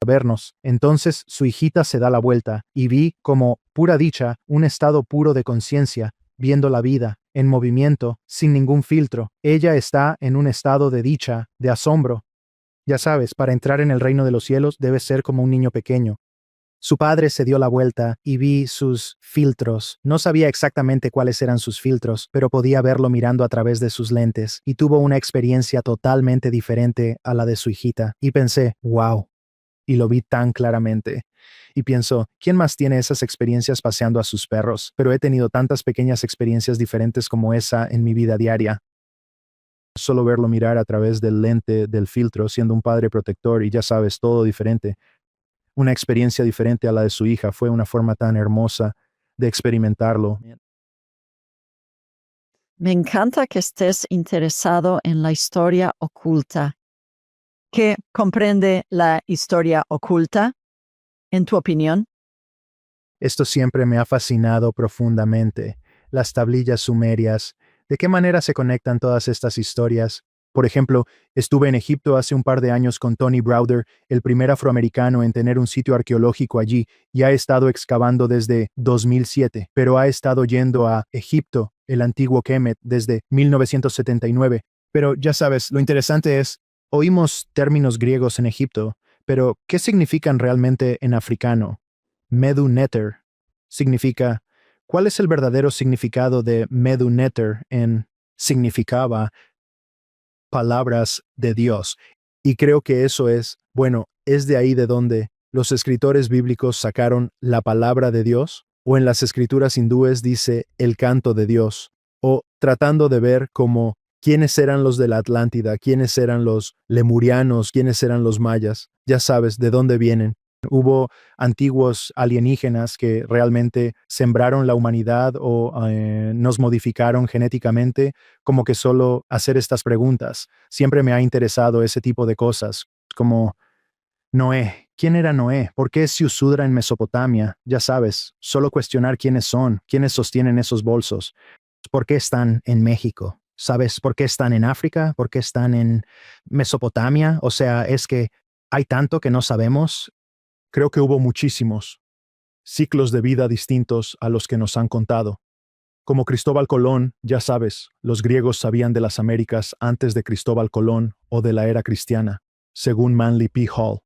vernos. Entonces su hijita se da la vuelta y vi como, pura dicha, un estado puro de conciencia, viendo la vida, en movimiento, sin ningún filtro. Ella está en un estado de dicha, de asombro. Ya sabes, para entrar en el reino de los cielos debes ser como un niño pequeño. Su padre se dio la vuelta y vi sus filtros. No sabía exactamente cuáles eran sus filtros, pero podía verlo mirando a través de sus lentes y tuvo una experiencia totalmente diferente a la de su hijita. Y pensé, wow. Y lo vi tan claramente. Y pienso, ¿quién más tiene esas experiencias paseando a sus perros? Pero he tenido tantas pequeñas experiencias diferentes como esa en mi vida diaria. Solo verlo mirar a través del lente del filtro, siendo un padre protector y ya sabes, todo diferente. Una experiencia diferente a la de su hija fue una forma tan hermosa de experimentarlo. Me encanta que estés interesado en la historia oculta. ¿Qué comprende la historia oculta, en tu opinión? Esto siempre me ha fascinado profundamente. Las tablillas sumerias, ¿de qué manera se conectan todas estas historias? Por ejemplo, estuve en Egipto hace un par de años con Tony Browder, el primer afroamericano en tener un sitio arqueológico allí, y ha estado excavando desde 2007, pero ha estado yendo a Egipto, el antiguo Kemet, desde 1979. Pero ya sabes, lo interesante es, oímos términos griegos en Egipto, pero ¿qué significan realmente en africano? Medu Neter significa, ¿cuál es el verdadero significado de Medu Neter en significaba palabras de Dios? Y creo que eso es, bueno, es de ahí de donde los escritores bíblicos sacaron la palabra de Dios, o en las escrituras hindúes dice el canto de Dios, o tratando de ver como quiénes eran los de la Atlántida, quiénes eran los lemurianos, quiénes eran los mayas, ya sabes de dónde vienen. Hubo antiguos alienígenas que realmente sembraron la humanidad o nos modificaron genéticamente, como que solo hacer estas preguntas. Siempre me ha interesado ese tipo de cosas, como Noé. ¿Quién era Noé? ¿Por qué es Siusudra en Mesopotamia? Ya sabes, solo cuestionar quiénes son, quiénes sostienen esos bolsos. ¿Por qué están en México? ¿Sabes por qué están en África? ¿Por qué están en Mesopotamia? O sea, es que hay tanto que no sabemos. Creo que hubo muchísimos ciclos de vida distintos a los que nos han contado. Como Cristóbal Colón, ya sabes, los griegos sabían de las Américas antes de Cristóbal Colón o de la era cristiana, según Manly P. Hall.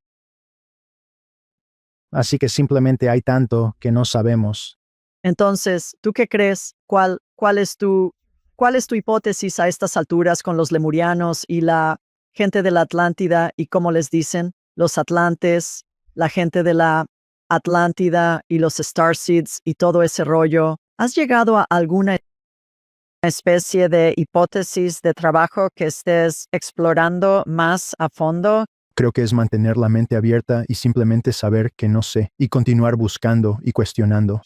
Así que simplemente hay tanto que no sabemos. Entonces, ¿tú qué crees? ¿Cuál es tu hipótesis a estas alturas con los lemurianos y la gente de la Atlántida y cómo les dicen? Los atlantes, la gente de la Atlántida y los starseeds y todo ese rollo. ¿Has llegado a alguna especie de hipótesis de trabajo que estés explorando más a fondo? Creo que es mantener la mente abierta y simplemente saber que no sé y continuar buscando y cuestionando.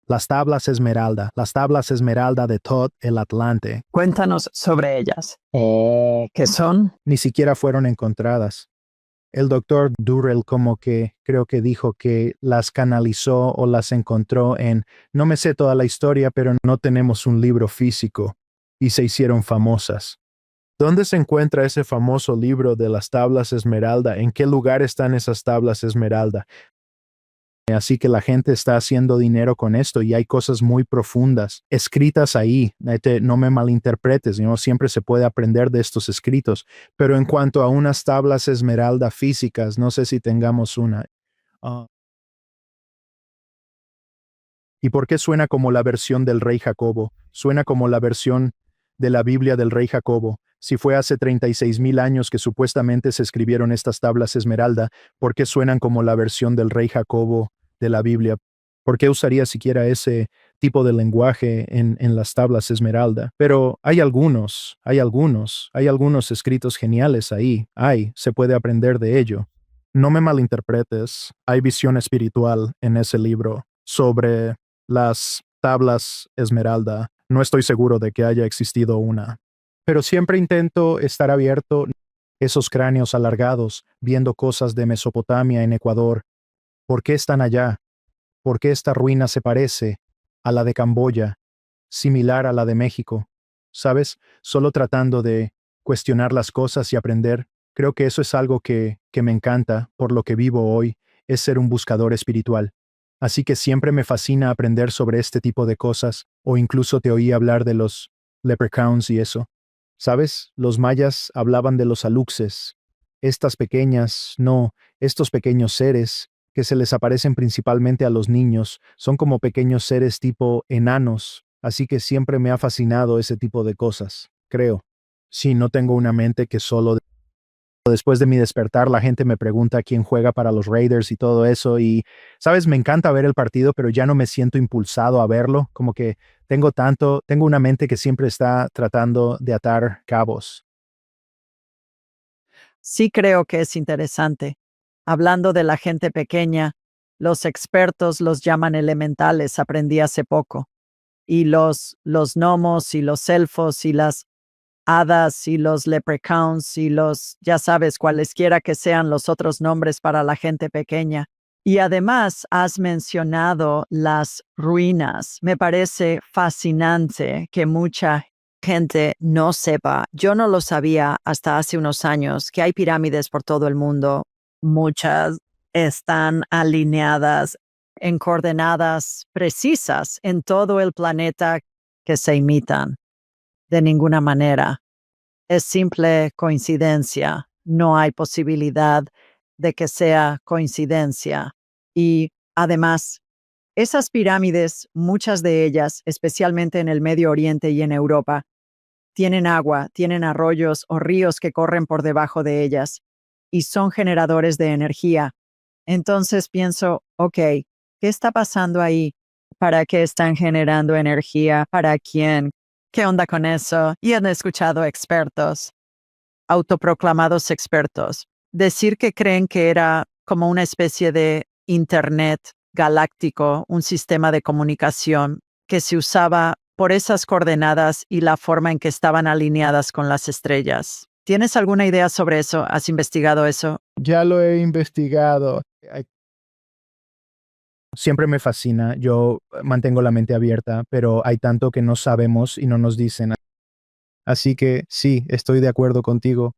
Las tablas Esmeralda de Todd el Atlante, Cuéntanos sobre ellas. ¿Qué son? ni siquiera fueron encontradas. El doctor Durrell como que creo que dijo que las canalizó o las encontró en, no me sé toda la historia, pero no tenemos un libro físico, y se hicieron famosas. ¿Dónde se encuentra ese famoso libro de las tablas Esmeralda? ¿En qué lugar están esas tablas Esmeralda? Así que la gente está haciendo dinero con esto y hay cosas muy profundas escritas ahí. No me malinterpretes, ¿no? Siempre se puede aprender de estos escritos, pero en cuanto a unas tablas Esmeralda físicas, no sé si tengamos una. Ah. ¿Y por qué suena como la versión del rey Jacobo? Suena como la versión de la Biblia del rey Jacobo. Si fue hace 36,000 años que supuestamente se escribieron estas tablas Esmeralda, ¿por qué suenan como la versión del rey Jacobo de la Biblia? ¿Por qué usaría siquiera ese tipo de lenguaje en las tablas Esmeralda? Pero hay algunos escritos geniales ahí. Se puede aprender de ello. No me malinterpretes, hay visión espiritual en ese libro sobre las tablas Esmeralda. No estoy seguro de que haya existido una. Pero siempre intento estar abierto esos cráneos alargados, viendo cosas de Mesopotamia en Ecuador. ¿Por qué están allá? ¿Por qué esta ruina se parece a la de Camboya, similar a la de México? ¿Sabes? Solo tratando de cuestionar las cosas y aprender. Creo que eso es algo que me encanta por lo que vivo hoy, es ser un buscador espiritual. Así que siempre me fascina aprender sobre este tipo de cosas, o incluso te oí hablar de los leprechauns y eso. ¿Sabes? Los mayas hablaban de los aluxes, estos pequeños seres que se les aparecen principalmente a los niños, son como pequeños seres tipo enanos, así que siempre me ha fascinado ese tipo de cosas, creo. Sí, no tengo una mente que solo después de mi despertar la gente me pregunta quién juega para los Raiders y todo eso y, sabes, me encanta ver el partido, pero ya no me siento impulsado a verlo, como que tengo una mente que siempre está tratando de atar cabos. Sí creo que es interesante. Hablando de la gente pequeña, los expertos los llaman elementales, aprendí hace poco. Y los gnomos y los elfos y las hadas y los leprechauns y ya sabes, cualesquiera que sean los otros nombres para la gente pequeña. Y además has mencionado las ruinas. Me parece fascinante que mucha gente no sepa. Yo no lo sabía hasta hace unos años que hay pirámides por todo el mundo. Muchas están alineadas en coordenadas precisas en todo el planeta que se imitan. De ninguna manera. Es simple coincidencia. No hay posibilidad de que sea coincidencia. Y además, esas pirámides, muchas de ellas, especialmente en el Medio Oriente y en Europa, tienen agua, tienen arroyos o ríos que corren por debajo de ellas y son generadores de energía. Entonces pienso, ok, ¿qué está pasando ahí? ¿Para qué están generando energía? ¿Para quién? ¿Qué onda con eso? Y han escuchado expertos, autoproclamados expertos, decir que creen que era como una especie de Internet galáctico, un sistema de comunicación que se usaba por esas coordenadas y la forma en que estaban alineadas con las estrellas. ¿Tienes alguna idea sobre eso? ¿Has investigado eso? Ya lo he investigado. Siempre me fascina. Yo mantengo la mente abierta, pero hay tanto que no sabemos y no nos dicen. Así que sí, estoy de acuerdo contigo.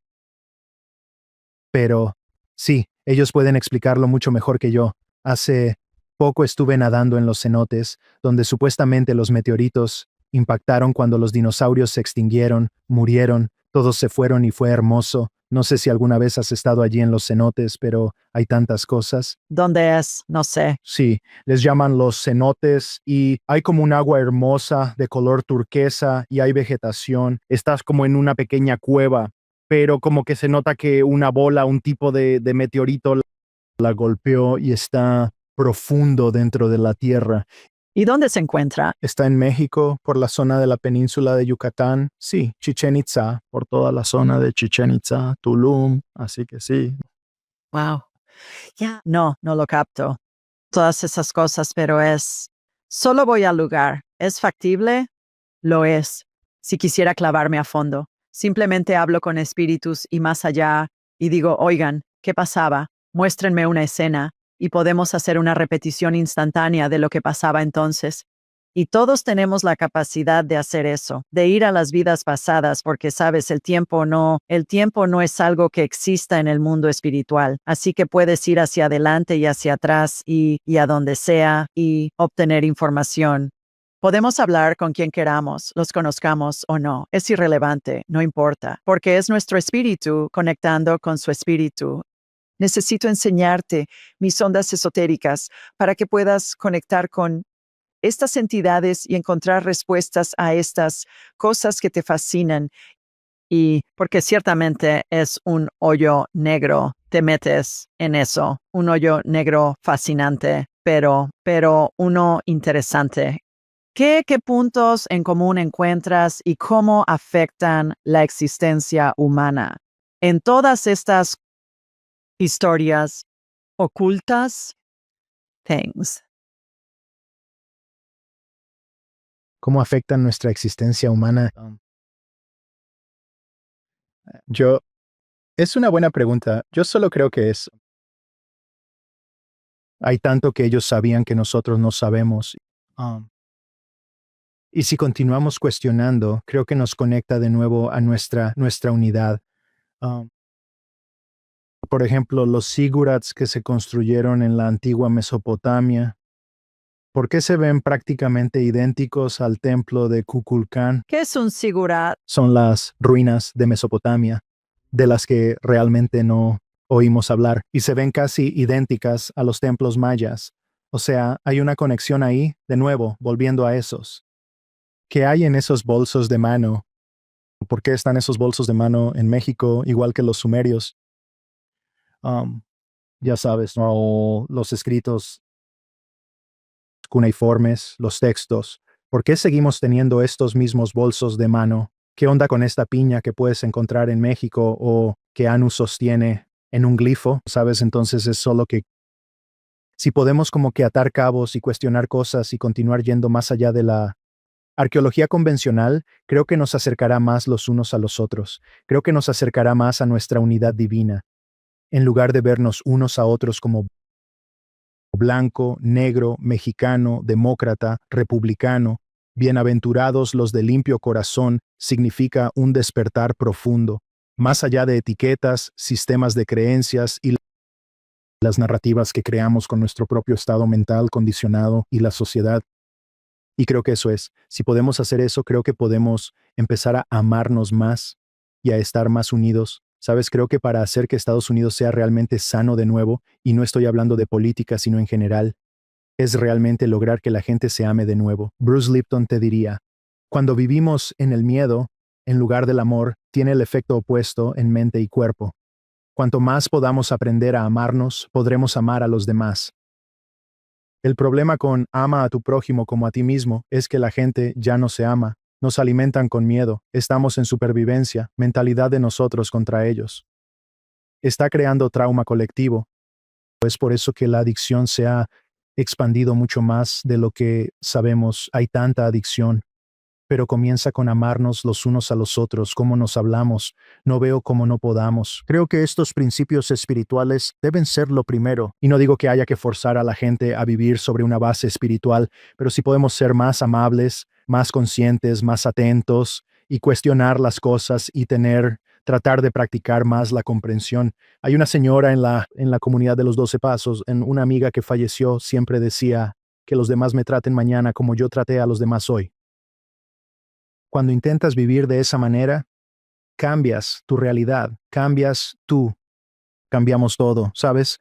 Pero sí, ellos pueden explicarlo mucho mejor que yo. Hace poco estuve nadando en los cenotes, donde supuestamente los meteoritos impactaron cuando los dinosaurios se extinguieron, murieron, todos se fueron y fue hermoso. No sé si alguna vez has estado allí en los cenotes, pero hay tantas cosas. ¿Dónde es? No sé. Sí, les llaman los cenotes y hay como un agua hermosa de color turquesa y hay vegetación. Estás como en una pequeña cueva, pero como que se nota que una bola, un tipo de meteorito la golpeó y está profundo dentro de la tierra. ¿Y dónde se encuentra? Está en México, por la zona de la península de Yucatán. Sí, Chichén Itzá, por toda la zona de Chichén Itzá, Tulum, así que sí. Wow. Ya. No, no lo capto. Todas esas cosas, pero solo voy al lugar. ¿Es factible? Lo es. Si quisiera clavarme a fondo, simplemente hablo con espíritus y más allá y digo, oigan, ¿qué pasaba? Muéstrenme una escena y podemos hacer una repetición instantánea de lo que pasaba entonces. Y todos tenemos la capacidad de hacer eso, de ir a las vidas pasadas, porque sabes, el tiempo no es algo que exista en el mundo espiritual. Así que puedes ir hacia adelante y hacia atrás y a donde sea y obtener información. Podemos hablar con quien queramos, los conozcamos o no. Es irrelevante, no importa, porque es nuestro espíritu conectando con su espíritu. Necesito enseñarte mis ondas esotéricas para que puedas conectar con estas entidades y encontrar respuestas a estas cosas que te fascinan. Y porque ciertamente es un hoyo negro, te metes en eso, un hoyo negro fascinante, pero uno interesante. ¿Qué puntos en común encuentras y cómo afectan la existencia humana? En todas estas historias ocultas, things. ¿Cómo afectan nuestra existencia humana? Yo, es una buena pregunta. Yo solo creo que hay tanto que ellos sabían que nosotros no sabemos. Y si continuamos cuestionando, creo que nos conecta de nuevo a nuestra unidad. Um, por ejemplo, los zigurats que se construyeron en la antigua Mesopotamia, ¿por qué se ven prácticamente idénticos al templo de Kukulcán? ¿Qué es un sigurat? Son las ruinas de Mesopotamia, de las que realmente no oímos hablar, y se ven casi idénticas a los templos mayas. O sea, hay una conexión ahí, de nuevo, volviendo a esos. ¿Qué hay en esos bolsos de mano? ¿Por qué están esos bolsos de mano en México, igual que los sumerios? Um, ya sabes, ¿no? Los escritos cuneiformes, los textos. ¿Por qué seguimos teniendo estos mismos bolsos de mano? ¿Qué onda con esta piña que puedes encontrar en México o que Anu sostiene en un glifo? ¿Sabes? Entonces es solo que si podemos como que atar cabos y cuestionar cosas y continuar yendo más allá de la arqueología convencional, creo que nos acercará más los unos a los otros. Creo que nos acercará más a nuestra unidad divina, en lugar de vernos unos a otros como blanco, negro, mexicano, demócrata, republicano. Bienaventurados los de limpio corazón significa un despertar profundo, más allá de etiquetas, sistemas de creencias y las narrativas que creamos con nuestro propio estado mental condicionado y la sociedad. Y creo que eso es. Si podemos hacer eso, creo que podemos empezar a amarnos más y a estar más unidos. Sabes, creo que para hacer que Estados Unidos sea realmente sano de nuevo, y no estoy hablando de política, sino en general, es realmente lograr que la gente se ame de nuevo. Bruce Lipton te diría, cuando vivimos en el miedo, en lugar del amor, tiene el efecto opuesto en mente y cuerpo. Cuanto más podamos aprender a amarnos, podremos amar a los demás. El problema con ama a tu prójimo como a ti mismo es que la gente ya no se ama, nos alimentan con miedo, estamos en supervivencia, mentalidad de nosotros contra ellos. Está creando trauma colectivo. Es por eso que la adicción se ha expandido mucho más de lo que sabemos. Hay tanta adicción, pero comienza con amarnos los unos a los otros, cómo nos hablamos. No veo cómo no podamos. Creo que estos principios espirituales deben ser lo primero. Y no digo que haya que forzar a la gente a vivir sobre una base espiritual, pero sí podemos ser más amables, más conscientes, más atentos y cuestionar las cosas y tratar de practicar más la comprensión. Hay una señora en la comunidad de los 12 Pasos, una amiga que falleció, siempre decía que los demás me traten mañana como yo traté a los demás hoy. Cuando intentas vivir de esa manera, cambias tu realidad, cambias tú, cambiamos todo, ¿sabes?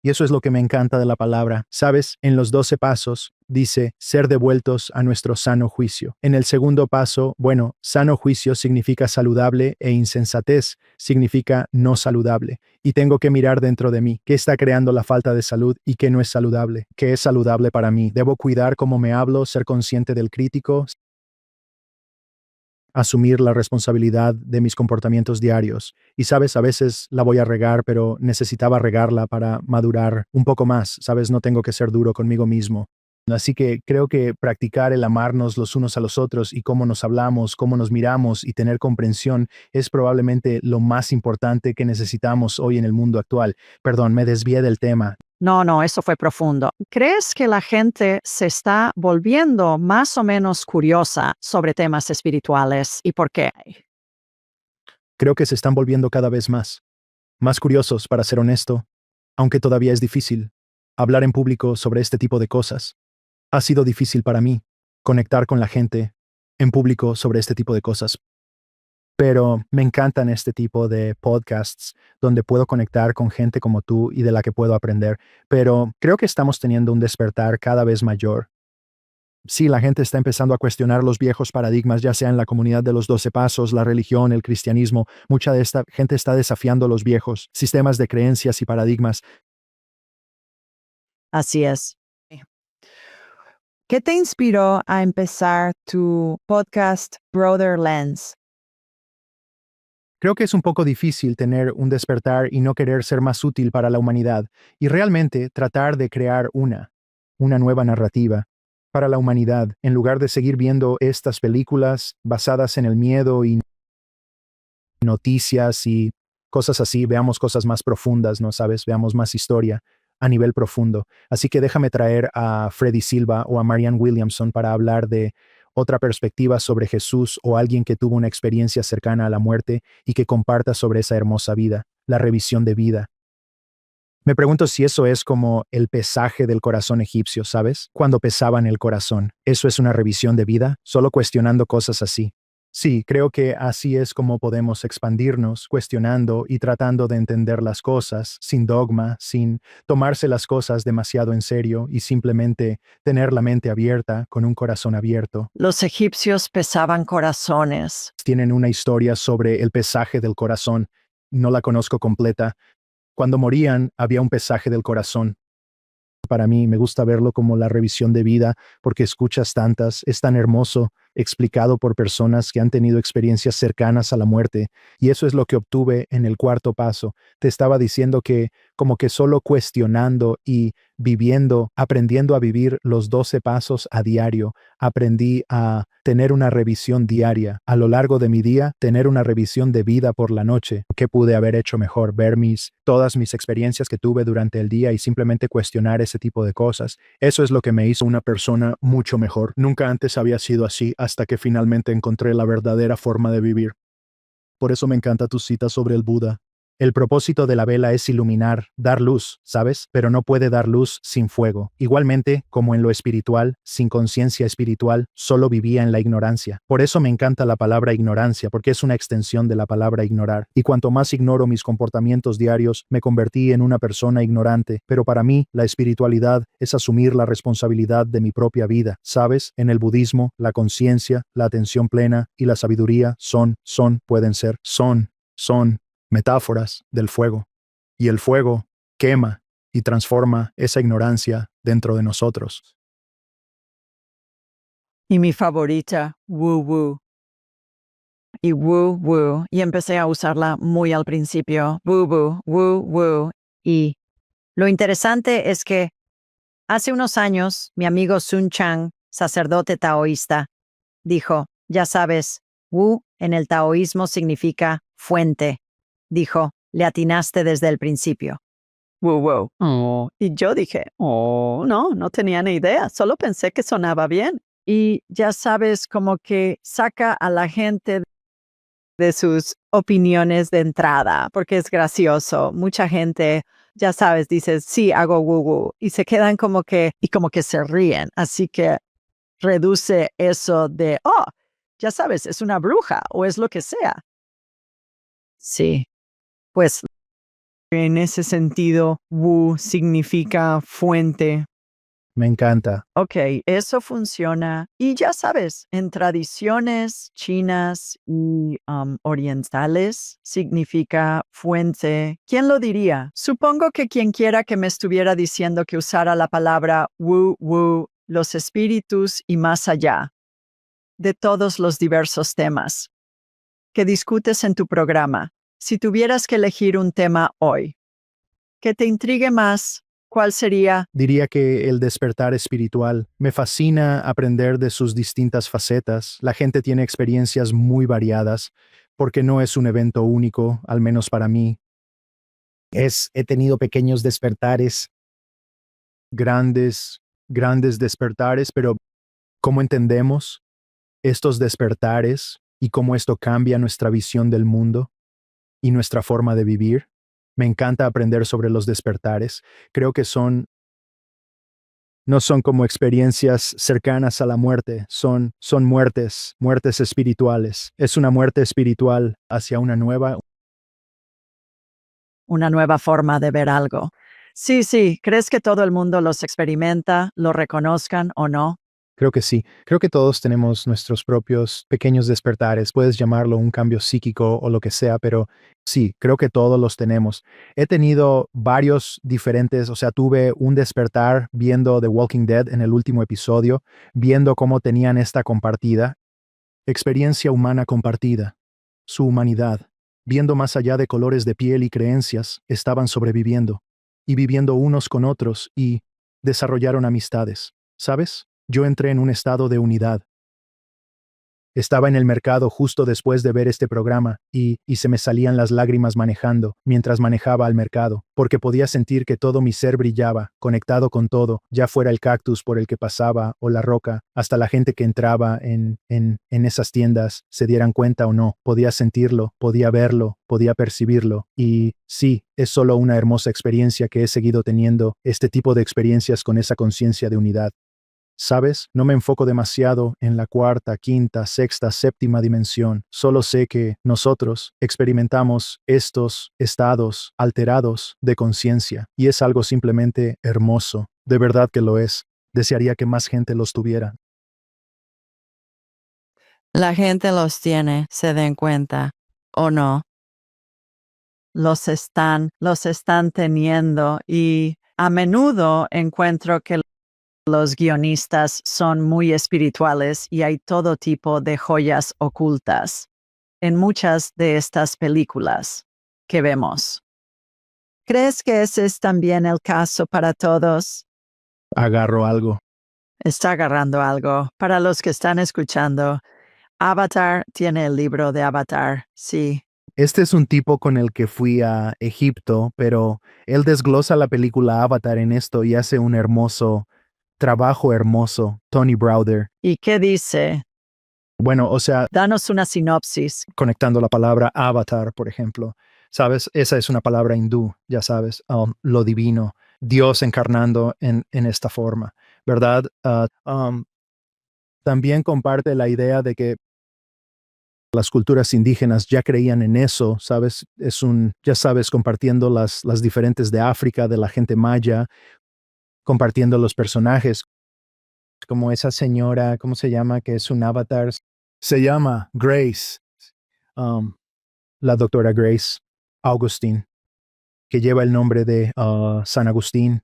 Y eso es lo que me encanta de la palabra. ¿Sabes? En los 12 pasos dice ser devueltos a nuestro sano juicio. En el segundo paso, bueno, sano juicio significa saludable e insensatez significa no saludable. Y tengo que mirar dentro de mí qué está creando la falta de salud y qué no es saludable. ¿Qué es saludable para mí? Debo cuidar cómo me hablo, ser consciente del crítico, asumir la responsabilidad de mis comportamientos diarios. Y sabes, a veces la voy a regar, pero necesitaba regarla para madurar un poco más. Sabes, no tengo que ser duro conmigo mismo. Así que creo que practicar el amarnos los unos a los otros y cómo nos hablamos, cómo nos miramos y tener comprensión es probablemente lo más importante que necesitamos hoy en el mundo actual. Perdón, me desvié del tema. No, eso fue profundo. ¿Crees que la gente se está volviendo más o menos curiosa sobre temas espirituales y por qué? Creo que se están volviendo cada vez más curiosos, para ser honesto, aunque todavía es difícil hablar en público sobre este tipo de cosas. Ha sido difícil para mí conectar con la gente en público sobre este tipo de cosas. Pero me encantan este tipo de podcasts donde puedo conectar con gente como tú y de la que puedo aprender. Pero creo que estamos teniendo un despertar cada vez mayor. Sí, la gente está empezando a cuestionar los viejos paradigmas, ya sea en la comunidad de los 12 pasos, la religión, el cristianismo. Mucha de esta gente está desafiando los viejos sistemas de creencias y paradigmas. Así es. ¿Qué te inspiró a empezar tu podcast Brother Lens? Creo que es un poco difícil tener un despertar y no querer ser más útil para la humanidad y realmente tratar de crear una nueva narrativa para la humanidad en lugar de seguir viendo estas películas basadas en el miedo y noticias y cosas así. Veamos cosas más profundas, ¿no sabes? Veamos más historia a nivel profundo. Así que déjame traer a Freddy Silva o a Marianne Williamson para hablar de otra perspectiva sobre Jesús o alguien que tuvo una experiencia cercana a la muerte y que comparta sobre esa hermosa vida, la revisión de vida. Me pregunto si eso es como el pesaje del corazón egipcio, ¿sabes? Cuando pesaban el corazón. ¿Eso es una revisión de vida? Solo cuestionando cosas así. Sí, creo que así es como podemos expandirnos, cuestionando y tratando de entender las cosas, sin dogma, sin tomarse las cosas demasiado en serio y simplemente tener la mente abierta, con un corazón abierto. Los egipcios pesaban corazones. Tienen una historia sobre el pesaje del corazón. No la conozco completa. Cuando morían, había un pesaje del corazón. Para mí, me gusta verlo como la revisión de vida, porque escuchas tantas, es tan hermoso explicado por personas que han tenido experiencias cercanas a la muerte, y eso es lo que obtuve en el cuarto paso. Te estaba diciendo que como que solo cuestionando y viviendo, aprendiendo a vivir los 12 pasos a diario, aprendí a tener una revisión diaria. A lo largo de mi día, tener una revisión de vida por la noche. ¿Qué pude haber hecho mejor? Ver todas mis experiencias que tuve durante el día y simplemente cuestionar ese tipo de cosas. Eso es lo que me hizo una persona mucho mejor. Nunca antes había sido así hasta que finalmente encontré la verdadera forma de vivir. Por eso me encanta tu cita sobre el Buda. El propósito de la vela es iluminar, dar luz, ¿sabes? Pero no puede dar luz sin fuego. Igualmente, como en lo espiritual, sin conciencia espiritual, solo vivía en la ignorancia. Por eso me encanta la palabra ignorancia, porque es una extensión de la palabra ignorar. Y cuanto más ignoro mis comportamientos diarios, me convertí en una persona ignorante. Pero para mí, la espiritualidad es asumir la responsabilidad de mi propia vida. ¿Sabes? En el budismo, la conciencia, la atención plena y la sabiduría son metáforas del fuego. Y el fuego quema y transforma esa ignorancia dentro de nosotros. Y mi favorita, woo woo. Y woo woo. Y empecé a usarla muy al principio. Woo woo. Y lo interesante es que hace unos años, mi amigo Sun Chang, sacerdote taoísta, dijo, ya sabes, wu en el taoísmo significa fuente. Dijo, le atinaste desde el principio. Wow. Oh, y yo dije, oh, no tenía ni idea, solo pensé que sonaba bien. Y ya sabes, como que saca a la gente de sus opiniones de entrada, porque es gracioso. Mucha gente, ya sabes, dice, sí, hago woo y se quedan como que se ríen. Así que reduce eso de, oh, ya sabes, es una bruja o es lo que sea. Sí, pues en ese sentido, wu significa fuente. Me encanta. Ok, eso funciona. Y ya sabes, en tradiciones chinas y orientales significa fuente. ¿Quién lo diría? Supongo que quien quiera que me estuviera diciendo que usara la palabra wu, los espíritus y más allá, de todos los diversos temas que discutes en tu programa. Si tuvieras que elegir un tema hoy, que te intrigue más, ¿cuál sería? Diría que el despertar espiritual. Me fascina aprender de sus distintas facetas. La gente tiene experiencias muy variadas, porque no es un evento único, al menos para mí. He tenido pequeños despertares, grandes despertares, pero ¿cómo entendemos estos despertares y cómo esto cambia nuestra visión del mundo y nuestra forma de vivir? Me encanta aprender sobre los despertares. Creo que no son como experiencias cercanas a la muerte, son muertes espirituales. Es una muerte espiritual hacia Una nueva forma de ver algo. Sí, ¿crees que todo el mundo los experimenta, lo reconozcan o no? Creo que sí. Creo que todos tenemos nuestros propios pequeños despertares. Puedes llamarlo un cambio psíquico o lo que sea, pero sí, creo que todos los tenemos. He tenido varios diferentes, o sea, tuve un despertar viendo The Walking Dead en el último episodio, viendo cómo tenían esta compartida, experiencia humana compartida, su humanidad, viendo más allá de colores de piel y creencias, estaban sobreviviendo y viviendo unos con otros y desarrollaron amistades. ¿Sabes? Yo entré en un estado de unidad. Estaba en el mercado justo después de ver este programa y se me salían las lágrimas mientras manejaba al mercado, porque podía sentir que todo mi ser brillaba, conectado con todo, ya fuera el cactus por el que pasaba o la roca, hasta la gente que entraba en esas tiendas, se dieran cuenta o no, podía sentirlo, podía verlo, podía percibirlo. Y sí, es solo una hermosa experiencia que he seguido teniendo, este tipo de experiencias con esa conciencia de unidad. ¿Sabes? No me enfoco demasiado en la cuarta, quinta, sexta, séptima dimensión. Solo sé que nosotros experimentamos estos estados alterados de conciencia y es algo simplemente hermoso. De verdad que lo es. Desearía que más gente los tuviera. La gente los tiene, se den cuenta, o no. Los están teniendo y a menudo encuentro que Los guionistas son muy espirituales y hay todo tipo de joyas ocultas en muchas de estas películas que vemos. ¿Crees que ese es también el caso para todos? Agarro algo. Está agarrando algo. Para los que están escuchando, Avatar tiene el libro de Avatar, sí. Este es un tipo con el que fui a Egipto, pero él desglosa la película Avatar en esto y hace un hermoso trabajo hermoso, Tony Browder. ¿Y qué dice? Bueno, o sea, Danos una sinopsis. conectando la palabra avatar, por ejemplo, ¿sabes? Esa es una palabra hindú, ya sabes, lo divino, Dios encarnando en esta forma, ¿verdad? También comparte la idea de que las culturas indígenas ya creían en eso, ¿sabes? Ya sabes, compartiendo las diferentes de África, de la gente maya, compartiendo los personajes, como esa señora, ¿cómo se llama? Que es un avatar. Se llama Grace, um, la doctora Grace Augustine, que lleva el nombre de San Agustín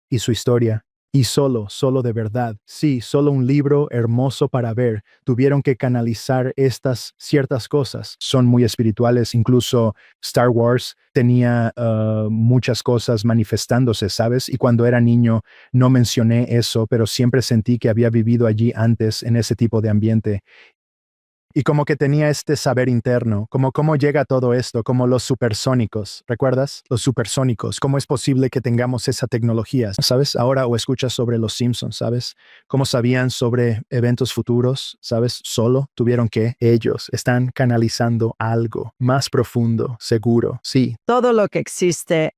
y su historia. Y solo de verdad, sí, solo un libro hermoso para ver. Tuvieron que canalizar estas ciertas cosas. Son muy espirituales, incluso Star Wars tenía muchas cosas manifestándose, ¿sabes? Y cuando era niño no mencioné eso, pero siempre sentí que había vivido allí antes en ese tipo de ambiente. Y como que tenía este saber interno, como cómo llega todo esto, como los supersónicos, ¿recuerdas? Los supersónicos, ¿cómo es posible que tengamos esa tecnología? ¿Sabes? Ahora o escuchas sobre los Simpsons, ¿sabes? ¿Cómo sabían sobre eventos futuros? ¿Sabes? Solo tuvieron que ellos están canalizando algo más profundo, seguro, sí. Todo lo que existe,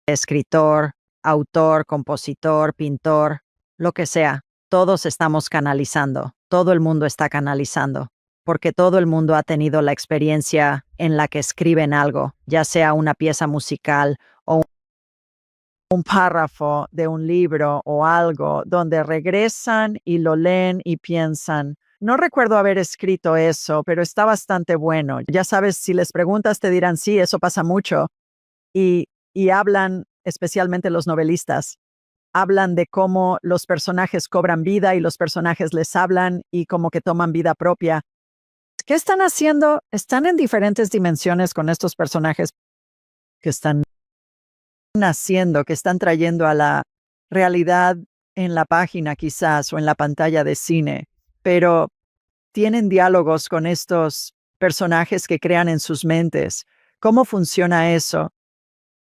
escritor, autor, compositor, pintor, lo que sea, todos estamos canalizando, todo el mundo está canalizando, porque todo el mundo ha tenido la experiencia en la que escriben algo, ya sea una pieza musical o un párrafo de un libro o algo, donde regresan y lo leen y piensan, no recuerdo haber escrito eso, pero está bastante bueno. Ya sabes, si les preguntas te dirán, sí, eso pasa mucho. Y hablan, especialmente los novelistas, hablan de cómo los personajes cobran vida y los personajes les hablan y como que toman vida propia. ¿Qué están haciendo? Están en diferentes dimensiones con estos personajes que están haciendo, que están trayendo a la realidad en la página quizás o en la pantalla de cine, pero tienen diálogos con estos personajes que crean en sus mentes. ¿Cómo funciona eso?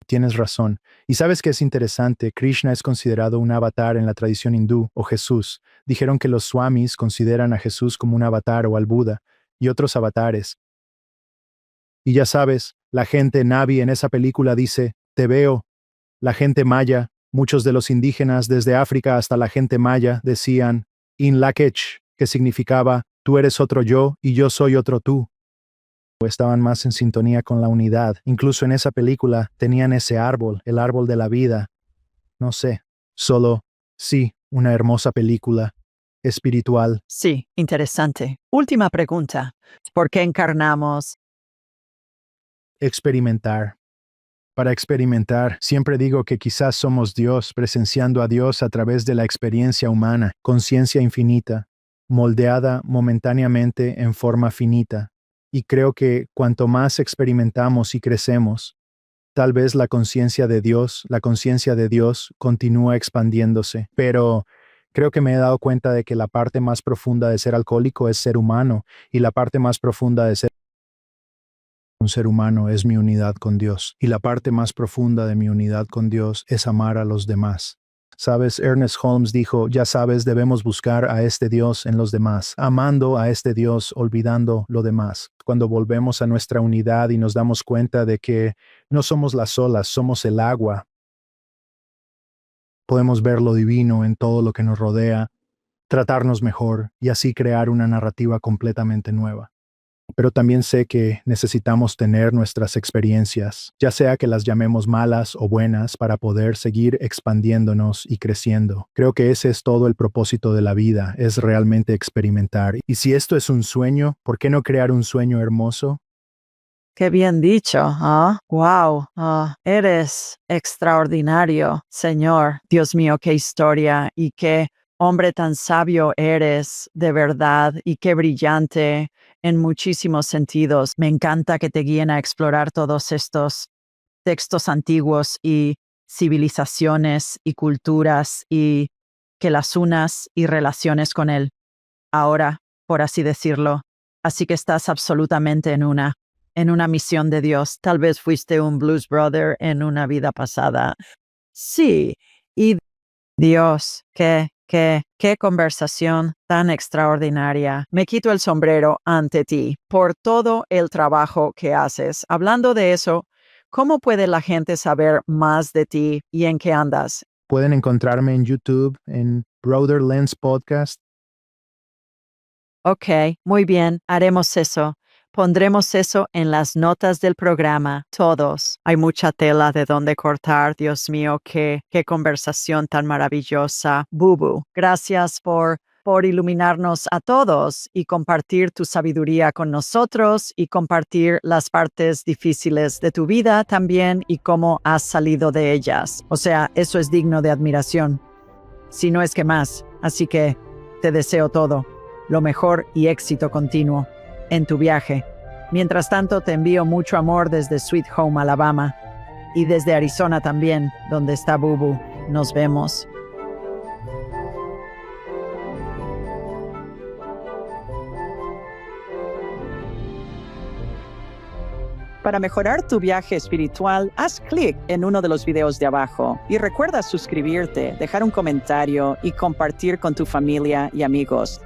Tienes razón. Y sabes que es interesante, Krishna es considerado un avatar en la tradición hindú o Jesús. Dijeron que los swamis consideran a Jesús como un avatar o al Buda y otros avatares. Y ya sabes, la gente Navi en esa película dice, te veo. La gente maya, muchos de los indígenas desde África hasta la gente maya decían, In Lak'ech, que significaba, tú eres otro yo y yo soy otro tú. Estaban más en sintonía con la unidad. Incluso en esa película tenían ese árbol, el árbol de la vida. No sé, solo, sí, una hermosa película, espiritual. Sí, interesante. Última pregunta. ¿Por qué encarnamos? Experimentar. Para experimentar, siempre digo que quizás somos Dios presenciando a Dios a través de la experiencia humana, conciencia infinita, moldeada momentáneamente en forma finita. Y creo que cuanto más experimentamos y crecemos, tal vez la conciencia de Dios continúa expandiéndose. Pero creo que me he dado cuenta de que la parte más profunda de ser alcohólico es ser humano, y la parte más profunda de ser un ser humano es mi unidad con Dios, y la parte más profunda de mi unidad con Dios es amar a los demás. Sabes, Ernest Holmes dijo, ya sabes, debemos buscar a este Dios en los demás, amando a este Dios, olvidando lo demás. Cuando volvemos a nuestra unidad y nos damos cuenta de que no somos las olas, somos el agua, podemos ver lo divino en todo lo que nos rodea, tratarnos mejor y así crear una narrativa completamente nueva. Pero también sé que necesitamos tener nuestras experiencias, ya sea que las llamemos malas o buenas, para poder seguir expandiéndonos y creciendo. Creo que ese es todo el propósito de la vida, es realmente experimentar. Y si esto es un sueño, ¿por qué no crear un sueño hermoso? Qué bien dicho, ¿ah? Wow, eres extraordinario, Señor. Dios mío, qué historia y qué hombre tan sabio eres, de verdad, y qué brillante en muchísimos sentidos. Me encanta que te guíen a explorar todos estos textos antiguos y civilizaciones y culturas y que las unas y relaciones con él. Ahora, por así decirlo. Así que estás absolutamente en una misión de Dios. Tal vez fuiste un blues brother en una vida pasada. Sí, y Dios, qué conversación tan extraordinaria. Me quito el sombrero ante ti por todo el trabajo que haces. Hablando de eso, ¿cómo puede la gente saber más de ti y en qué andas? Pueden encontrarme en YouTube, en Brother Lens Podcast. Ok, muy bien, haremos eso. Pondremos eso en las notas del programa, todos. Hay mucha tela de donde cortar, Dios mío, qué conversación tan maravillosa. Bubu, gracias por iluminarnos a todos y compartir tu sabiduría con nosotros y compartir las partes difíciles de tu vida también y cómo has salido de ellas. O sea, eso es digno de admiración, si no es que más. Así que te deseo todo lo mejor y éxito continuo en tu viaje. Mientras tanto, te envío mucho amor desde Sweet Home, Alabama, y desde Arizona también, donde está Bubu. Nos vemos. Para mejorar tu viaje espiritual, haz clic en uno de los videos de abajo y recuerda suscribirte, dejar un comentario y compartir con tu familia y amigos.